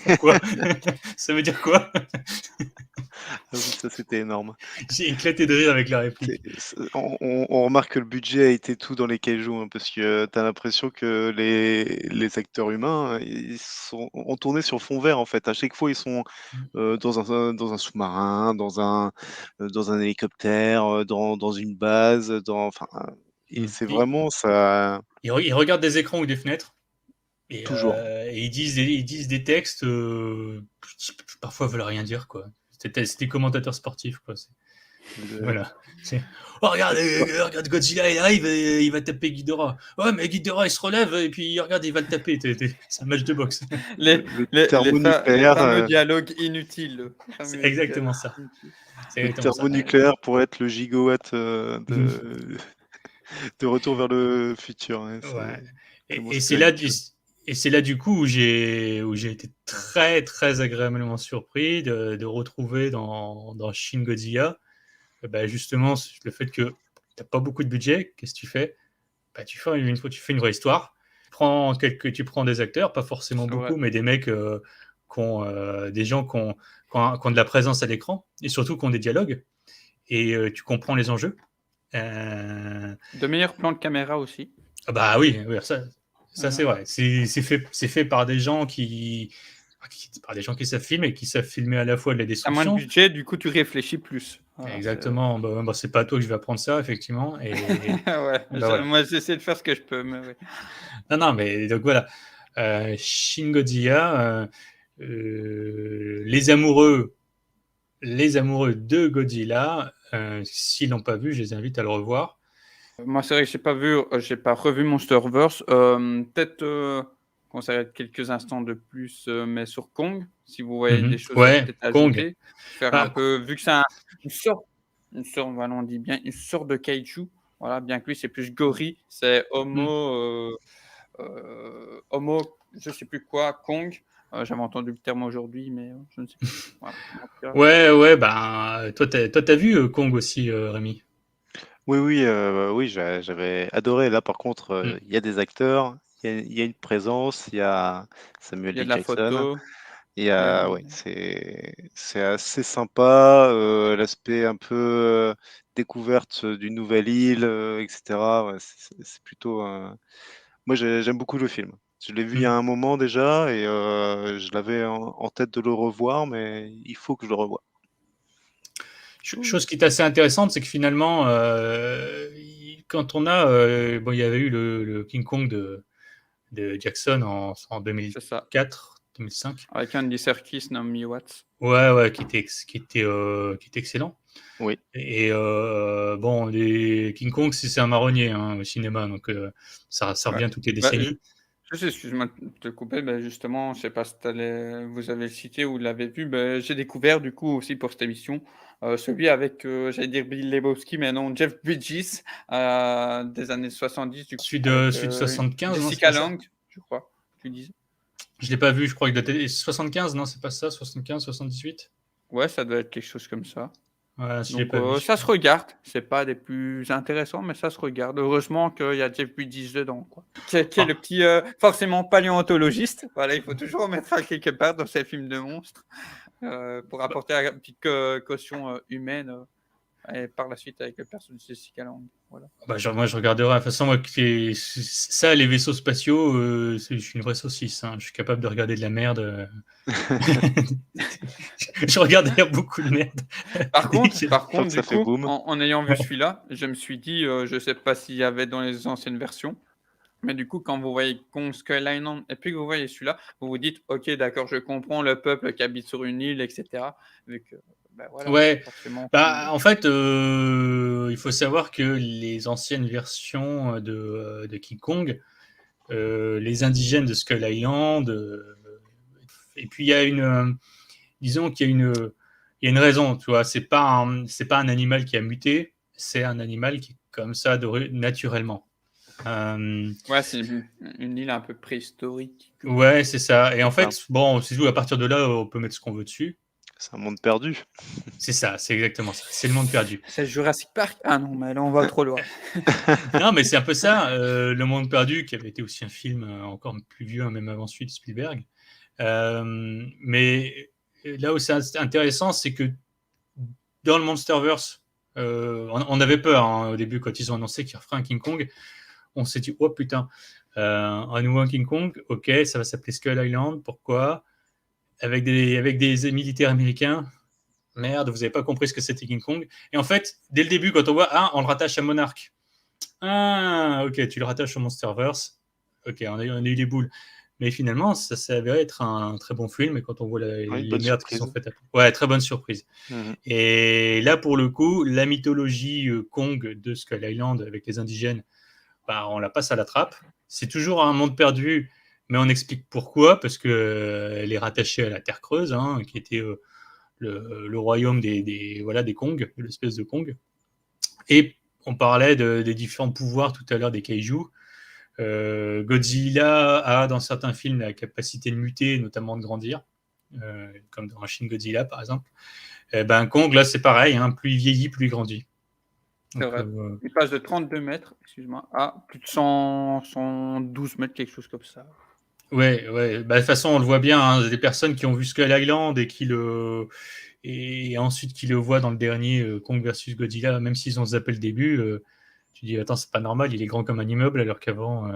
Pourquoi? Ça veut dire quoi? ah oui, ça, c'était énorme. J'ai éclaté de rire avec la C'est réplique. on remarque que le budget a été tout dans les kaijus, hein, parce que tu as l'impression que les acteurs humains, ils ont tourné sur fond vert, en fait. À chaque fois, ils sont, dans un sous-marin, dans un hélicoptère, dans une base, enfin, et c'est Et, vraiment ça ils regardent des écrans ou des fenêtres, toujours. et ils disent des textes qui parfois veulent rien dire, quoi. C'est des commentateurs sportifs, quoi. Le Voilà. Oh, regarde, regarde Godzilla, il arrive et il va taper Ghidorah. Ouais, mais Ghidorah, il se relève et puis regarde, il va le taper. C'est un match de boxe. Les les thermonucléaire, fameux dialogues inutiles, les C'est fameux dialogues exactement ça. C'est le exactement ça. thermonucléaire pourrait être le gigawatt, de Retour vers le futur, ouais, Ouais. c'est tellement Et, et c'était c'est là, ridicule. et c'est là du coup où j'ai été très très agréablement surpris de retrouver dans Shin Godzilla, bah, justement le fait que t'as pas beaucoup de budget. Qu'est-ce que tu fais? Bah, tu fais une vraie histoire. Tu prends des acteurs, pas forcément C'est vrai. beaucoup, mais des mecs des gens qui ont de la présence à l'écran et surtout qui ont des dialogues, et tu comprends les enjeux. Euh, De meilleurs plans de caméra aussi. ah bah oui, oui, ça c'est Voilà. vrai. C'est fait par des gens par des gens qui savent filmer et qui savent filmer à la fois de la Tu moins de destruction. budget, du coup, tu réfléchis plus. Voilà, c'est Exactement. Bah, c'est pas à toi que je vais apprendre ça, effectivement. Et ouais, bah voilà. moi, j'essaie de faire ce que je peux, mais oui. Non, non, mais donc voilà. Shin Godzilla, les amoureux de Godzilla, s'ils l'ont pas vu, je les invite à le revoir. Moi, c'est vrai que j'ai pas revu Monsterverse. Peut-être, qu'on s'arrête quelques instants de plus, mais sur Kong, si vous voyez des choses à Ouais, peut-être Kong. ajouter. Faire un Bah, peu vu que c'est une sorte, voilà, on dit bien, une sorte de kaiju, voilà, bien que lui, c'est plus gorille, c'est hmm. Homo, je sais plus quoi, Kong. J'avais entendu le terme aujourd'hui, mais je ne sais plus. Voilà, en tout cas, Ouais, ouais, ben, toi, t'as vu Kong aussi, Rémi? Oui, oui, oui, j'avais adoré. Là, par contre, Hmm. il y a des acteurs, il y a une présence, il y a Samuel il y a L. de la Jackson. photo, Il y il y a a, des ouais, c'est assez sympa. L'aspect un peu découverte d'une nouvelle île, etc. Ouais, c'est plutôt. Moi, j'aime beaucoup le film. Je l'ai vu il y a Mmh. un moment déjà et je l'avais en tête de le revoir, mais il faut que je le revoie. Chose qui est assez intéressante, c'est que finalement, quand on a, bon, il y avait eu le King Kong de Jackson en C'est ça. 2004, 2005. Avec Andy Serkis, Naomi Watts. Ouais, ouais, qui était excellent. Oui. Et bon, les King Kong, c'est un marronnier hein, au cinéma, donc ça Ouais. revient toutes les Bah, décennies. juste, excuse-moi de te couper, bah, justement, je sais pas si vous avez cité ou l'avez vu, bah, j'ai découvert du coup aussi pour cette émission, celui avec, j'allais dire Bill Lebowski, mais non, Jeff Bridges, des années 70 du coup, avec, Celui de 75, non, c'est Jessica pas ça? Lange, je crois, tu disais? Je l'ai pas vu, je crois qu'il doit être 75, non, c'est pas ça, 75, 78? Ouais, ça doit être quelque chose comme ça. Ouais, je l'ai Donc, pas vu. ça se regarde, c'est pas des plus intéressants, mais ça se regarde. Heureusement qu'il y a Jeff Bridges dedans, quoi. Qui est le Ah, petit, forcément paléontologiste. Voilà, il faut toujours en mettre un quelque part dans ces films de monstres, pour bah, apporter la petite caution, humaine, et par la suite avec le personnage de Jessica Lange, voilà. bah, moi, je regarderai. De toute façon, moi, ça, les vaisseaux spatiaux, je suis une vraie saucisse. Hein. Je suis capable de regarder de la merde. Je regarde d'ailleurs beaucoup de merde. Par Une fois contre, que ça du fait coup, boum. en ayant vu celui-là, je me suis dit, je sais pas s'il y avait dans les anciennes versions, mais du coup, quand vous voyez Kong Skull Island et puis que vous voyez celui-là, vous vous dites: «OK, d'accord, je comprends le peuple qui habite sur une île et cetera», vu que, bah, voilà, Ouais, forcément bah, Kong, en fait, il faut savoir que les anciennes versions de King Kong, les indigènes de Skull Island, et puis il y a disons qu'il y a il y a une raison, tu vois, c'est pas un animal qui a muté, c'est un animal qui est comme ça naturellement. ouais, c'est une île un peu préhistorique. Ouais, c'est ça. Et C'est en ça. fait, bon, c'est tout. À partir de là, on peut mettre ce qu'on veut dessus. C'est un monde perdu. C'est ça, c'est exactement ça. C'est le monde perdu. C'est Jurassic Park? Ah non, mais là, on va trop loin. Non, mais c'est un peu ça. Le monde perdu, qui avait été aussi un film encore plus vieux, hein, même avant celui de Spielberg. Mais là où c'est intéressant, c'est que dans le Monsterverse, on avait peur hein, au début quand ils ont annoncé qu'ils referaient un King Kong. On s'est dit, oh putain, un nouveau King Kong, ok, ça va s'appeler Skull Island, pourquoi avec des militaires américains, merde, vous n'avez pas compris ce que c'était King Kong. Et en fait, dès le début, quand on voit, ah, on le rattache à Monarch. Ah, ok, tu le rattaches au Monsterverse. Ok, on a eu les boules. Mais finalement, ça s'est avéré être un très bon film. Et quand on voit Oui, les bonne merdes qui sont surprise. faites, ouais, très bonne surprise. Mhm. Et là, pour le coup, la mythologie Kong de Skull Island avec les indigènes, bah, on la passe à la trappe. C'est toujours un monde perdu, mais on explique pourquoi, parce que elle est rattachée à la Terre Creuse, hein, qui était le royaume voilà, des Kong, de l'espèce de Kong. Et on parlait des différents pouvoirs tout à l'heure des kaiju. Godzilla a dans certains films la capacité de muter, notamment de grandir, comme dans Shin Godzilla par exemple. Et ben Kong là c'est pareil, hein, plus il vieillit, plus il grandit. C'est Donc, vrai. Il passe de 32 mètres, excuse-moi, à plus de 112 mètres, quelque chose comme ça. ouais, ouais. Bah, de toute façon, on le voit bien, hein, des personnes qui ont vu Skull Island et ensuite qui le voient dans le dernier Kong versus Godzilla, même s'ils ont zappé le début, tu dis attends, c'est pas normal, il est grand comme un immeuble alors qu'avant.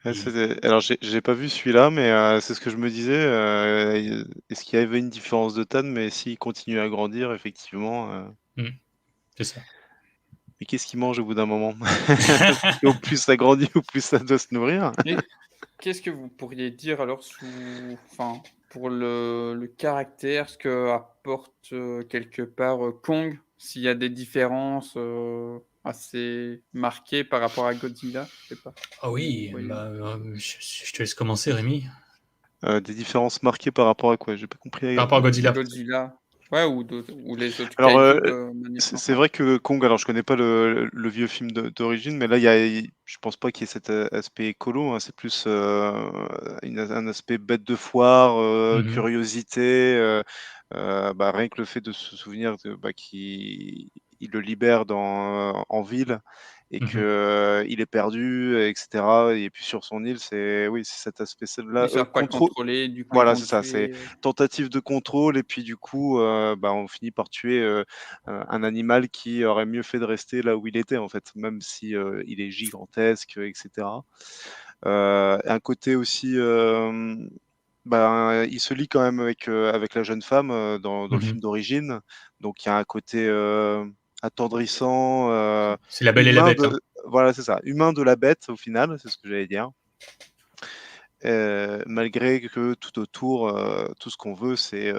Ouais, il... alors, j'ai pas vu celui-là, mais c'est ce que je me disais. Est-ce qu'il y avait une différence de taille? Mais s'il continue à grandir, effectivement. Hmm, c'est ça. Mais qu'est-ce qu'il mange au bout d'un moment? Parce qu'au plus ça grandit, au plus ça doit se nourrir. Et qu'est-ce que vous pourriez dire alors enfin, pour le caractère, ce que apporte quelque part Kong, s'il y a des différences assez marquées par rapport à Godzilla, je sais pas. Ah Vous oui, voyez bah, je te laisse commencer, Rémi. Des différences marquées par rapport à quoi? J'ai pas compris. Par rapport à Godzilla. Godzilla, ouais, ou d'autres, ou les autres Alors, kaiju de manière c'est normale. vrai que Kong, alors je connais pas le vieux film d'origine, mais là, je pense pas qu'il y ait cet aspect écolo, hein. C'est plus un aspect bête de foire, Mhm. curiosité. Bah, rien que le fait de se souvenir bah, qu'il il le libère en ville et Mhm. que il est perdu, etc. Et puis sur son île, c'est cet aspect-là, Ils savent pas le contrôle. contrôler, du coup ils Voilà, vont c'est le ça, c'est tuer. tentative de contrôle et puis du coup, on finit par tuer, un animal qui aurait mieux fait de rester là où il était en fait, même si, il est gigantesque, et cetera. Un côté aussi, il se lie quand même avec la jeune femme, dans le Mhm. film d'origine. Donc il y a un côté, attendrissant, C'est La Belle et la humain Bête, hein. de voilà, c'est ça, humain de la bête au final, c'est ce que j'allais dire. Malgré que tout autour, tout ce qu'on veut, c'est,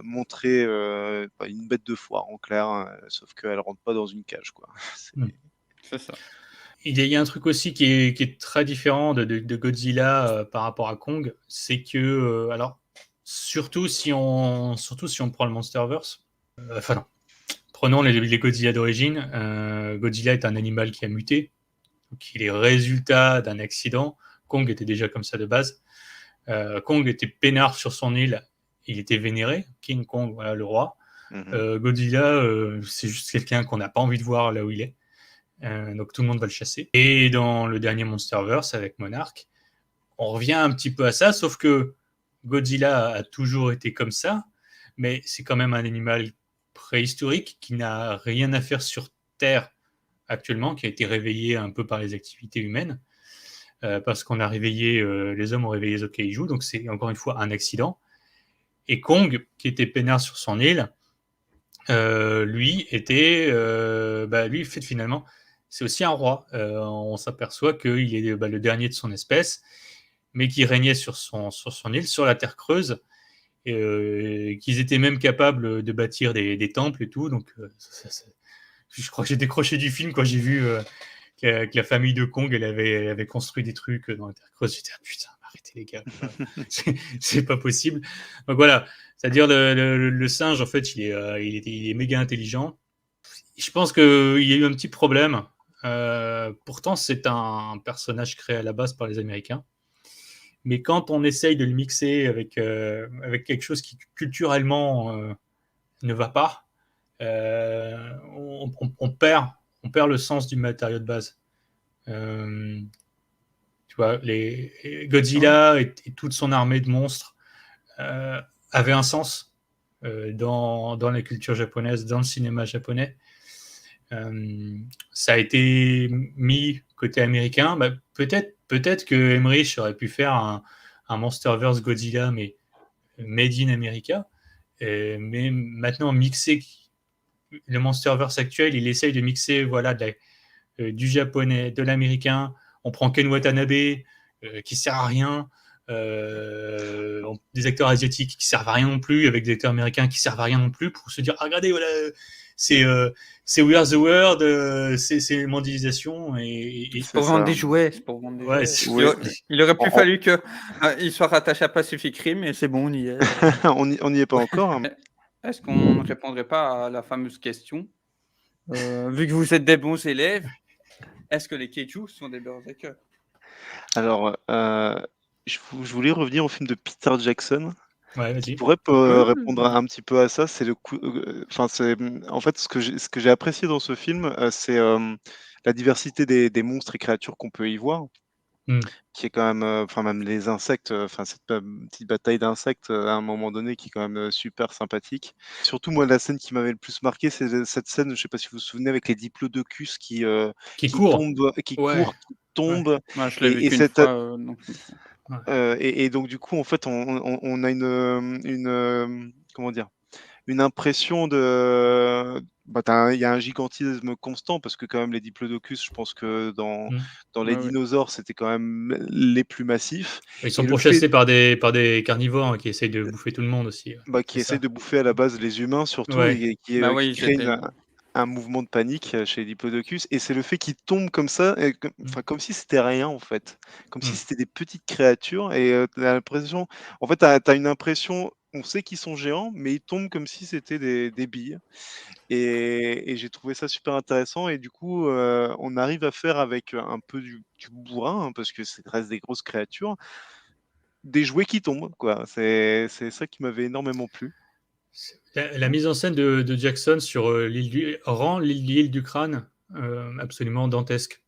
montrer, une bête de foire en clair, sauf qu'elle rentre pas dans une cage, quoi. Mm. C'est C'est ça. Il y a un truc aussi qui est très différent de Godzilla par rapport à Kong, c'est que, alors, surtout si on prend le Monsterverse, enfin non, prenons les Godzilla d'origine. Godzilla est un animal qui a muté, donc il est résultat d'un accident. Kong était déjà comme ça de base. Kong était peinard sur son île, il était vénéré, King Kong, voilà, le roi. mmh Godzilla, c'est juste quelqu'un qu'on n'a pas envie de voir là où il est. Donc tout le monde va le chasser. Et dans le dernier Monsterverse avec Monarch, on revient un petit peu à ça, sauf que Godzilla a toujours été comme ça, mais c'est quand même un animal préhistorique qui n'a rien à faire sur Terre actuellement, qui a été réveillé un peu par les activités humaines, parce qu'on a réveillé, les hommes ont réveillé les Kaiju, donc c'est encore une fois un accident. Et Kong, qui était peinard sur son île, lui était, lui fait finalement, c'est aussi un roi. On s'aperçoit qu'il est le dernier de son espèce, mais qui régnait sur son île, sur la terre creuse, et qu'ils étaient même capables de bâtir des temples et tout. Donc, je crois que j'ai décroché du film quand j'ai vu que la famille de Kong, elle avait construit des trucs dans la terre creuse. J'étais, ah, putain, arrêtez les gars, c'est pas possible. Donc voilà, c'est-à-dire le singe, en fait, il est méga intelligent. Je pense qu'il y a eu un petit problème. Pourtant, c'est un personnage créé à la base par les Américains. Mais quand on essaye de le mixer avec quelque chose qui culturellement ne va pas, on perd le sens du matériau de base. Euh, Tu vois, Ouais. Godzilla et toute son armée de monstres euh, avaient un sens dans la culture japonaise, dans le cinéma japonais. Ça a été mis côté américain. Bah, peut-être que Emmerich aurait pu faire un Monsterverse Godzilla, mais made in America. Mais maintenant, mixer le Monsterverse actuel, il essaye de mixer voilà, du japonais, de l'américain. On prend Ken Watanabe, qui sert à rien. Des acteurs asiatiques qui servent à rien non plus, avec des acteurs américains qui servent à rien non plus, pour se dire, ah, regardez, voilà, c'est We Are the World, c'est mondialisation. C'est C'est pour vendre ça. des jouets, c'est pour vendre des Ouais, jouets. Il Oui, aurait il aurait en plus fallu qu'il soit rattaché à Pacific Rim et c'est bon, on y est. on y est pas encore, hein. Est-ce qu'on ne répondrait pas à la fameuse question, vu que vous êtes des bons élèves, est-ce que les Kaiju sont des berserkers? Alors, je voulais revenir au film de Peter Jackson ouais, qui vas-y. pourrait Oui, répondre un petit peu à ça. C'est le coup, enfin, en fait, ce que j'ai apprécié dans ce film, c'est, la diversité des monstres et créatures qu'on peut y voir, Hmm. qui est quand même, enfin, même les insectes, enfin, cette, petite bataille d'insectes, à un moment donné qui est quand même, super sympathique. Surtout, moi, la scène qui m'avait le plus marqué, c'est cette scène, je sais pas si vous vous souvenez, avec les diplodocus Qui qui court. tombent, qui Ouais, courent, qui ouais, tombent moi je l'ai vu et qu'une cette fois, donc je me souviens. ouais. Et donc du coup, en fait, on a comment dire? Une impression il y a un gigantisme constant parce que quand même les diplodocus, je pense que Hmm. dans les Ouais, ouais. dinosaures, c'était quand même les plus massifs Ils sont et le fait, pourchassés par des carnivores, hein, qui essayent de bouffer tout le monde aussi. qui C'est essayent ça. de bouffer à la base les humains surtout Ouais. et Bah qui oui, crée j'étais un mouvement de panique, chez les diplodocus et c'est le fait qu'ils tombent comme ça et Hmm. comme si c'était rien en fait. Comme si Hmm. c'était des petites créatures et tu l'impression en fait, tu as une impression, on sait qu'ils sont géants, mais ils tombent comme si c'était des billes et j'ai trouvé ça super intéressant et du coup, on arrive à faire avec un peu du bourrin, hein, parce que ça reste des grosses créatures, des jouets qui tombent quoi. C'est ça qui m'avait énormément plu. La mise en scène de Jackson sur rend l'île du crâne absolument dantesque.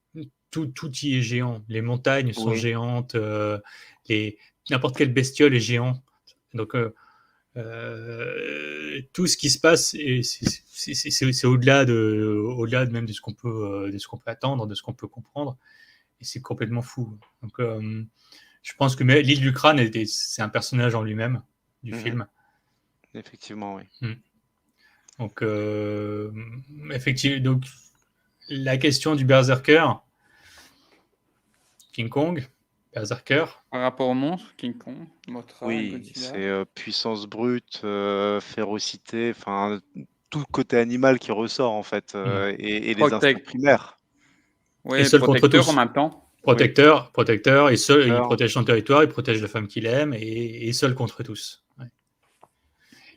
Tout y est géant. Les montagnes sont Oui. géantes, n'importe quelle bestiole est géant. Donc, tout ce qui se passe, c'est au-delà même de ce qu'on peut attendre, de ce qu'on peut comprendre. Et c'est complètement fou. Donc, je pense que l'île du crâne, c'est un personnage en lui-même du film. Effectivement, oui. Donc, effectivement, donc, la question du berserker, King Kong, berserker. Par rapport au monstre, King Kong, Mothra, Oui, Godzilla. c'est puissance brute, férocité, enfin tout le côté animal qui ressort en fait, et les instincts primaires. Oui, Et seul contre protecteur en tous. même temps. Protecteur, et seul, il Alors, protège son territoire, il protège la femme qu'il aime, et seul contre tous. Ouais.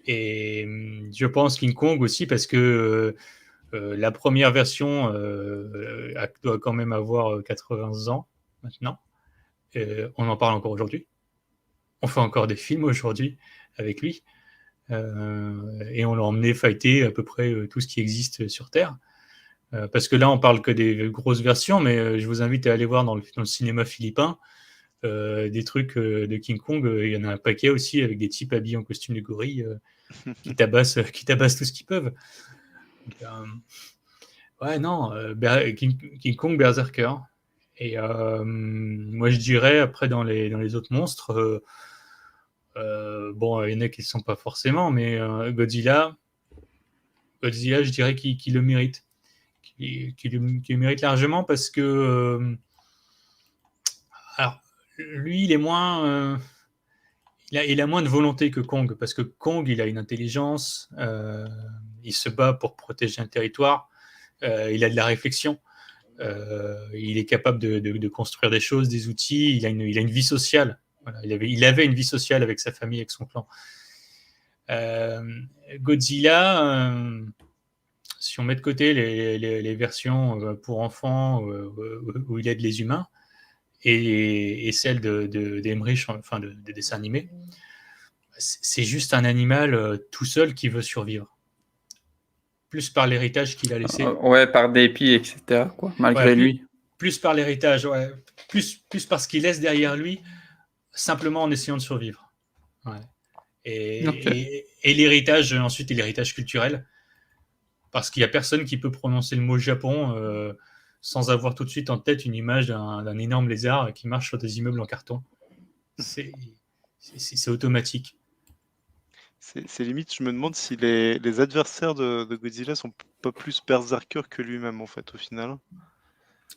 Et je pense King Kong aussi parce que la première version doit quand même avoir 80 ans maintenant. On en parle encore aujourd'hui. On fait encore des films aujourd'hui avec lui. Et on l'a emmené fighter à peu près tout ce qui existe sur Terre. Parce que là, on parle que des grosses versions, mais je vous invite à aller voir dans le cinéma philippin des trucs de King Kong. Il y en a un paquet aussi avec des types habillés en costume de gorille qui tabassent tout ce qu'ils peuvent. Donc, ouais, non, King Kong Berserker. Et moi, je dirais, après, dans les autres monstres, bon, il y en a qui ne sont pas forcément, mais Godzilla, je dirais qu'il le mérite. Qu'il le mérite largement parce que, alors, lui, il est moins. Il a moins de volonté que Kong, parce que Kong, il a une intelligence, il se bat pour protéger un territoire, il a de la réflexion, il est capable de construire des choses, des outils, il a une vie sociale. Voilà, il avait une vie sociale avec sa famille, avec son clan. Godzilla, si on met de côté les versions pour enfants où il aide les humains, et celle d'Emmerich, enfin des dessins animés, c'est juste un animal tout seul qui veut survivre. Plus par l'héritage qu'il a laissé. Ouais, par dépit, etc. Quoi, malgré lui. Plus par l'héritage, ouais. Plus parce qu'il laisse derrière lui, simplement en essayant de survivre. Ouais. Et l'héritage, ensuite, et l'héritage culturel. Parce qu'il n'y a personne qui peut prononcer le mot Japon sans avoir tout de suite en tête une image d'un énorme lézard qui marche sur des immeubles en carton. C'est automatique. C'est limite, je me demande si les adversaires de Godzilla sont pas plus berserkers que lui-même, en fait, au final.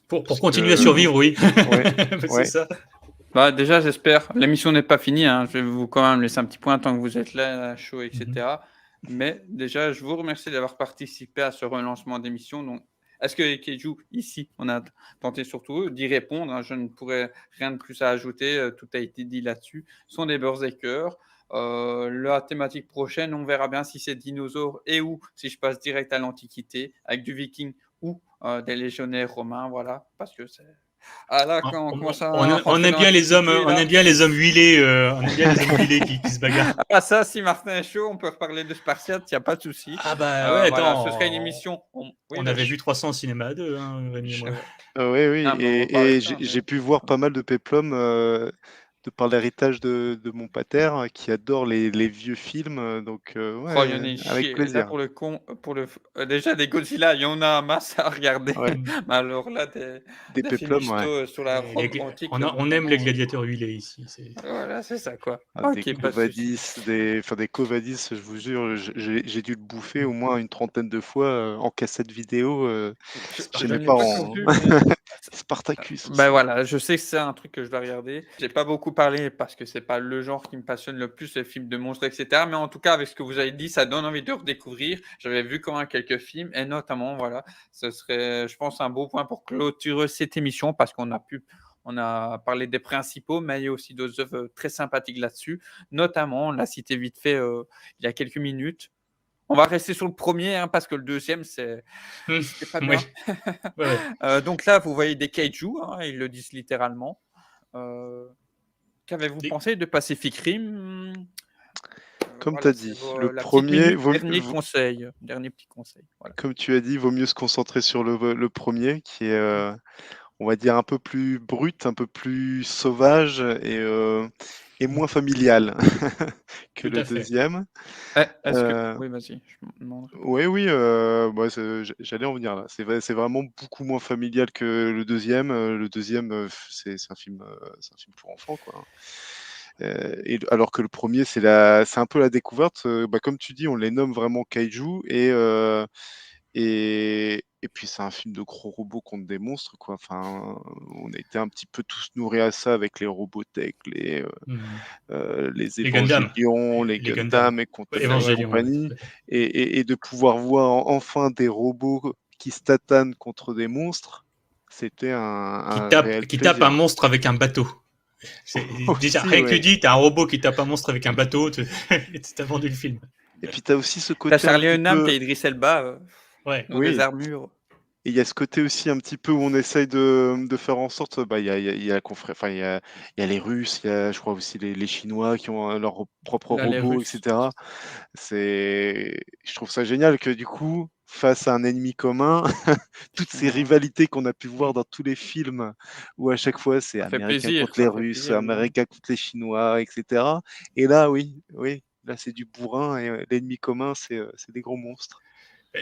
Pour continuer à survivre, oui. C'est ça. Bah, déjà, j'espère. L'émission n'est pas finie. Hein. Je vais vous quand même laisser un petit point tant que vous êtes là, chaud, etc. Mais déjà, je vous remercie d'avoir participé à ce relancement d'émission. Donc, est-ce que Keiju, ici, on a tenté surtout d'y répondre. Hein. Je ne pourrais rien de plus à ajouter. Tout a été dit là-dessus. Ce sont des berserkers. La thématique prochaine, on verra bien si c'est dinosaures et ou si je passe direct à l'Antiquité avec du viking ou des légionnaires romains, voilà, parce que c'est... Ah là, quand on commence à on aime bien les hommes, on aime bien les hommes huilés, on aime bien les hommes huilés qui se bagarrent. Ah ça, si Martin est chaud, on peut reparler de Spartiate, il n'y a pas de souci. Ah bah ouais, voilà, attends, ce serait une émission. On avait vu 300 au cinéma à deux, hein, Rémi et moi. Oui, Ah, et j'ai pu voir pas mal de péplums de par l'héritage de mon pater qui adore les vieux films, donc ouais, avec plaisir. Là, déjà, des Godzilla, il y en a un masse à regarder. Ouais. Mais alors là, des péplums, ouais. sur la Rome antique. On aime les gladiateurs huilés ici. Voilà, c'est ça, quoi. Des Covadis, des Covadis, je vous jure, j'ai dû le bouffer au moins une trentaine de fois en cassette vidéo chez mes parents. Spartacus aussi. Ben voilà, je sais que c'est un truc que je dois regarder. J'ai pas beaucoup parlé parce que c'est pas le genre qui me passionne le plus, les films de monstres, etc. Mais en tout cas, avec ce que vous avez dit, ça donne envie de redécouvrir. J'avais vu quand même quelques films et notamment, voilà, ce serait, je pense, un beau point pour clôturer cette émission parce qu'on a parlé des principaux, mais il y a aussi d'autres œuvres très sympathiques là-dessus. Notamment, on l'a cité vite fait il y a quelques minutes. On va rester sur le premier hein, parce que le deuxième, c'était pas bien. Oui. Donc là, vous voyez des kaiju, hein, ils le disent littéralement. Qu'avez-vous pensé de Pacific Rim comme tu Voilà, as c'est dit, le la petite premier, minute dernier petit conseil, voilà. comme tu as dit, vaut mieux se concentrer sur le premier qui est, on va dire, un peu plus brut, un peu plus sauvage et moins familial que Tout le à fait. deuxième. Est-ce que Euh, oui, vas-y, je me demanderai. Oui, oui, bah, j'allais en venir là. C'est vraiment beaucoup moins familial que le deuxième. Le deuxième, c'est un film, c'est un film pour enfants, quoi. Alors que le premier, c'est un peu la découverte. Bah, comme tu dis, on les nomme vraiment kaiju et puis c'est un film de gros robots contre des monstres, quoi. Enfin, on a été un petit peu tous nourris à ça avec les Robotech, Mhm. les Les Gundam. Évangélions, les Les Gundam. Gundam et Ouais, Ouais. Évangélion, ouais, compagnie, tout à fait. et de pouvoir voir enfin des robots qui se tatanent contre des monstres, c'était un réel Qui tape un plaisir. monstre avec un bateau. Déjà, Aussi, rien que ouais. tu dis, t'as un robot qui tape un monstre avec un bateau, t'as vendu le film. Et puis tu as aussi ce Tu côté un Charlie petit Hunnam, tu peu, Idriss Elba, Ouais. dans des oui, armures. et il y a ce côté aussi un petit peu où on essaye de faire en sorte, bah, il y a la enfin, il y a les Russes, il y a, je crois aussi les Chinois qui ont leurs propres Là, les robots, et Russes. cetera. Je trouve ça génial que du coup, face à un ennemi commun, toutes ces Chinois. rivalités qu'on a pu voir dans tous les films, où à chaque fois c'est Américain contre les Ça fait Russes, plaisir, évidemment. Américain contre les Chinois, et cetera. Et là, oui, oui, là c'est du bourrin et l'ennemi commun, c'est des gros monstres.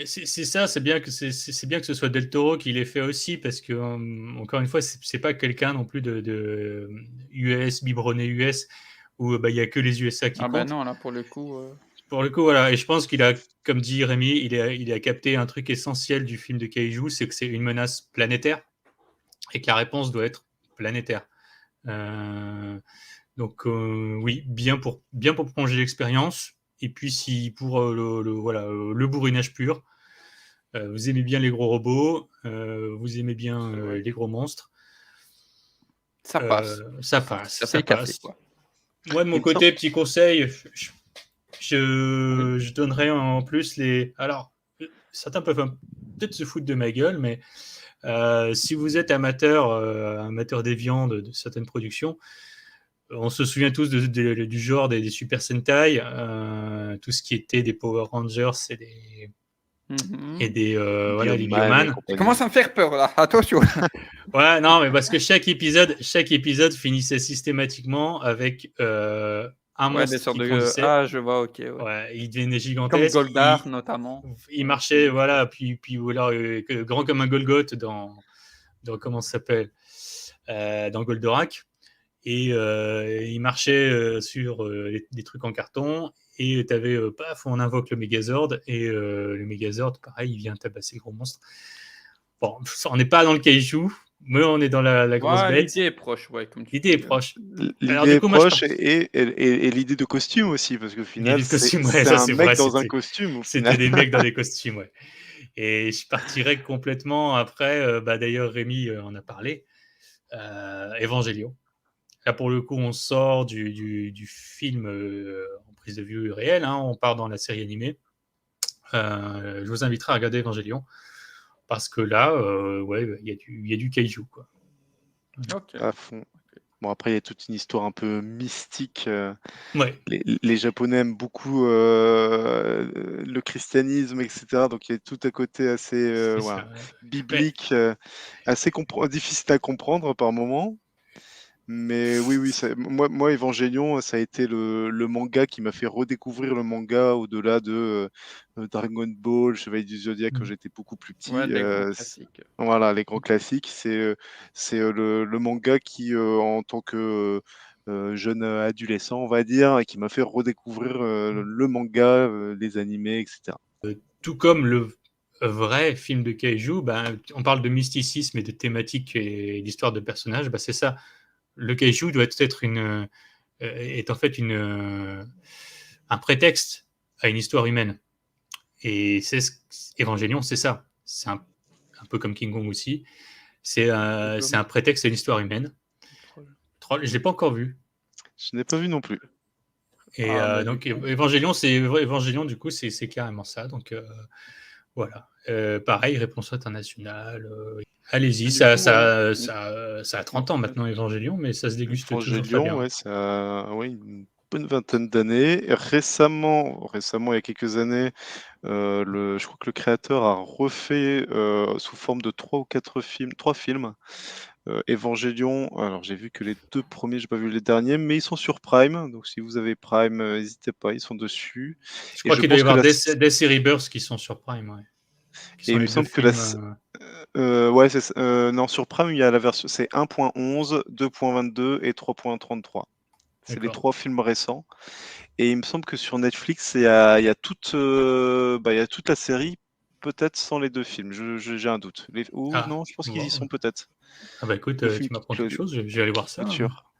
C'est ça, c'est bien que c'est bien que ce soit Del Toro qui l'ait fait aussi parce que encore une fois, c'est pas quelqu'un non plus de US biberonné US où bah il y a que les USA qui Ah ben comptent. non, là, pour le coup, Pour le coup, voilà, et je pense qu'il a, comme dit Rémi, il a capté un truc essentiel du film de Kaiju, c'est que c'est une menace planétaire et que la réponse doit être planétaire. Donc oui, bien pour prolonger l'expérience. Et puis si pour voilà, le bourrinage pur, vous aimez bien les gros robots, vous aimez bien c'est vrai. les gros monstres, Ça passe. ça passe, Ça fait ça le café, passe. quoi. Moi de mon Il me semble. côté, petit conseil, Oui. je donnerais en plus les. Alors, certains peuvent peut-être se foutre de ma gueule, mais si vous êtes amateur des viandes, de certaines productions, on se souvient tous du genre des Super Sentai, tout ce qui était des Power Rangers et Mhm. des voilà, les Bioman et Bioman. Tu compagnie. commences à me faire peur, là. Attention. Ouais, non, mais parce que chaque épisode finissait systématiquement avec un Ouais, des monstre sortes qui de... grandissait. Ah, je vois, ok, ouais. Ouais, il devenait Comme gigantesque. Goldar, notamment. Il marchait, voilà, puis voilà, grand comme un Golgoth dans comment ça s'appelle, dans Goldorak. Et il marchait sur des trucs en carton. Et tu avais, paf, on invoque le Megazord. Et le Megazord, pareil, il vient tabasser le gros monstre. Bon, on n'est pas dans le kaiju, mais on est dans la grosse Ouais, bête. l'idée est proche, ouais, comme tu L'idée est dis. proche. Alors, L'idée du est coup, moi, je proche pars. et l'idée de costume aussi, parce qu'au final, L'idée de costume, ouais, c'est ça un c'est vrai, mec dans un costume, au c'était final. des mecs dans des costumes, ouais. Et je partirais complètement après, bah, d'ailleurs, Rémi en a parlé, Evangelion. Là, pour le coup, on sort du film en prise de vue réelle, hein, on part dans la série animée. Je vous inviterai à regarder Evangelion, parce que là, ouais, il y a du kaiju, quoi. Ok. À fond. Bon, après, il y a toute une histoire un peu mystique. Ouais, Les Japonais aiment beaucoup le christianisme, etc. Donc il y a tout à côté assez c'est voilà, ça. Mais biblique, assez difficile à comprendre par moments. Mais oui, oui, moi, Evangelion, ça a été le manga qui m'a fait redécouvrir le manga au-delà de Dragon Ball, Chevalier du Zodiaque quand j'étais beaucoup plus Ouais, petit. des grands classiques. Voilà, les grands classiques. C'est le manga qui, en tant que jeune adolescent, on va dire, et qui m'a fait redécouvrir le manga, les animés, etc. tout comme le vrai film de kaiju, ben, on parle de mysticisme et de thématiques et d'histoire de personnages, ben, c'est ça. Le kaiju doit être est en fait un prétexte à une histoire humaine. Et Evangelion, c'est ça. C'est un peu comme King Kong aussi. C'est un prétexte à une histoire humaine. Troll, je l'ai pas encore vu. Je n'ai pas vu non plus. Et donc Evangelion, du coup, c'est carrément ça. Donc voilà. Pareil, réponse internationale. Allez-y, Du coup, ça a 30 ans maintenant, Evangelion, mais ça se déguste toujours très Evangelion, bien. ouais, ça, oui, bonne vingtaine d'années. Récemment, il y a quelques années, je crois que le créateur a refait, sous forme de 3 ou 4 films 3 films, Evangelion. Alors j'ai vu que les 2 premiers, j'ai pas vu les derniers, mais ils sont sur Prime, donc si vous avez Prime, n'hésitez pas, ils sont dessus Je et crois je qu'il doit y pense que avoir la des, s des Rebirth qui sont sur Prime, ouais. Qui et sont il me les deux semble que la films. s ouais, c'est ç non, sur Prime, il y a la version c'est 1.11, 2.22 et 3.33. C'est les D'accord. 3 films récents et il me semble que sur Netflix, il y a toute, il y a toute la série, peut-être sans les 2 films. J'ai un doute. Ou Ah, non, je pense qu'ils y bon. sont peut-être. Ah bah écoute, 2 tu films m'apprends quelque chose, je vais aller voir ça. clôture.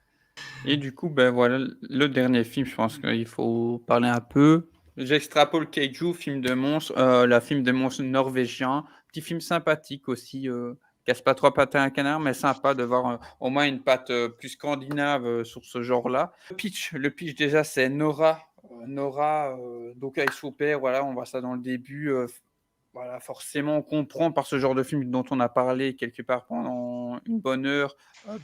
Et du coup, ben voilà, le dernier film, je pense qu'il faut parler un peu. J'extrapole Kaiju, film de monstre, la film de monstre norvégien. Petit film sympathique aussi, casse pas trois pattes à un canard, mais sympa de voir au moins une patte plus scandinave sur ce genre-là. Le pitch déjà, c'est Nora. Nora, donc avec son père, voilà, on voit ça dans le début. Voilà, forcément, on comprend par ce genre de film dont on a parlé quelque part pendant une bonne heure,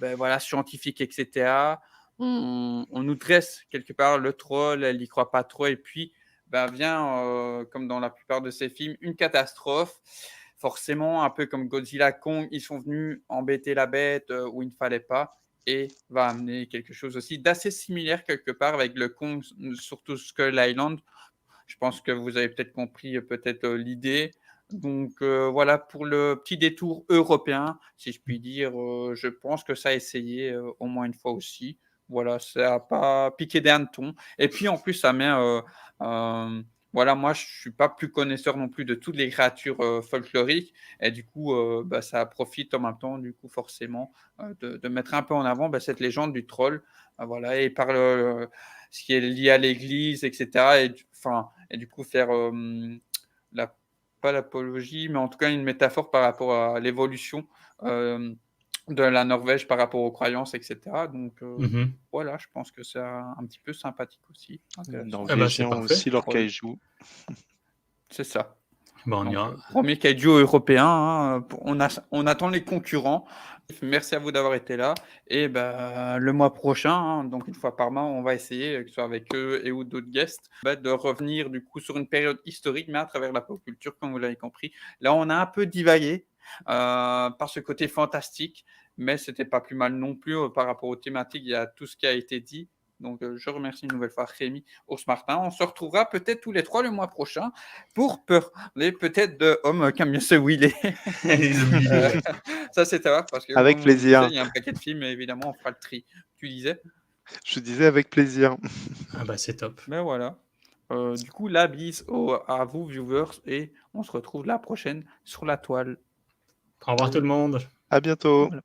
ben voilà, scientifique, etc. On nous dresse quelque part le troll, elle y croit pas trop, et puis ben vient, comme dans la plupart de ces films, une catastrophe. Forcément, un peu comme Godzilla, Kong, ils sont venus embêter la bête où il ne fallait pas, et va amener quelque chose aussi d'assez similaire quelque part avec le Kong, surtout Skull Island. Je pense que vous avez peut-être compris peut-être l'idée. Donc voilà pour le petit détour européen, si je puis dire. Je pense que ça a essayé au moins une fois aussi. Voilà, ça a pas piqué des hannetons. Et puis en plus, ça met. Voilà, moi, je suis pas plus connaisseur non plus de toutes les créatures folkloriques. Et du coup, bah, ça profite en même temps, du coup, forcément, de mettre un peu en avant bah, cette légende du troll. Voilà, et par ce qui est lié à l'église, etc. Et du coup, faire la, pas l'apologie, mais en tout cas une métaphore par rapport à l'évolution euh, de la Norvège par rapport aux croyances, etc. Donc Mhm. voilà, je pense que c'est un petit peu sympathique aussi, Les intéressant. Ah bah c'est Norvégiens ont parfait. aussi leur Troll, kaiju. c'est ça. Bah on Donc ira. premier kaiju européen, hein, on attend les concurrents. Merci à vous d'avoir été là. Et ben, le mois prochain, hein, donc une fois par mois, on va essayer, que ce soit avec eux et ou d'autres guests, bah, de revenir du coup sur une période historique, mais à travers la pop culture, comme vous l'avez compris. Là, on a un peu divagué par ce côté fantastique, mais c'était pas plus mal non plus par rapport aux thématiques. Il y a tout ce qui a été dit. Donc, je remercie une nouvelle fois Rémi Ous-Martin. On se retrouvera peut-être tous les trois le mois prochain pour parler peut-être de Homme qui aime mieux se wheeler. Les oubliés, ouais. Ça, c'est à voir parce que, Avec comme on disait, plaisir. il y a un paquet de films et évidemment, on fera le tri. Tu disais? Je disais avec plaisir. Ah bah c'est top. Ben voilà. Du coup, la bise à vous, viewers, et on se retrouve la prochaine sur la toile. Au revoir tout le monde. À bientôt. Voilà.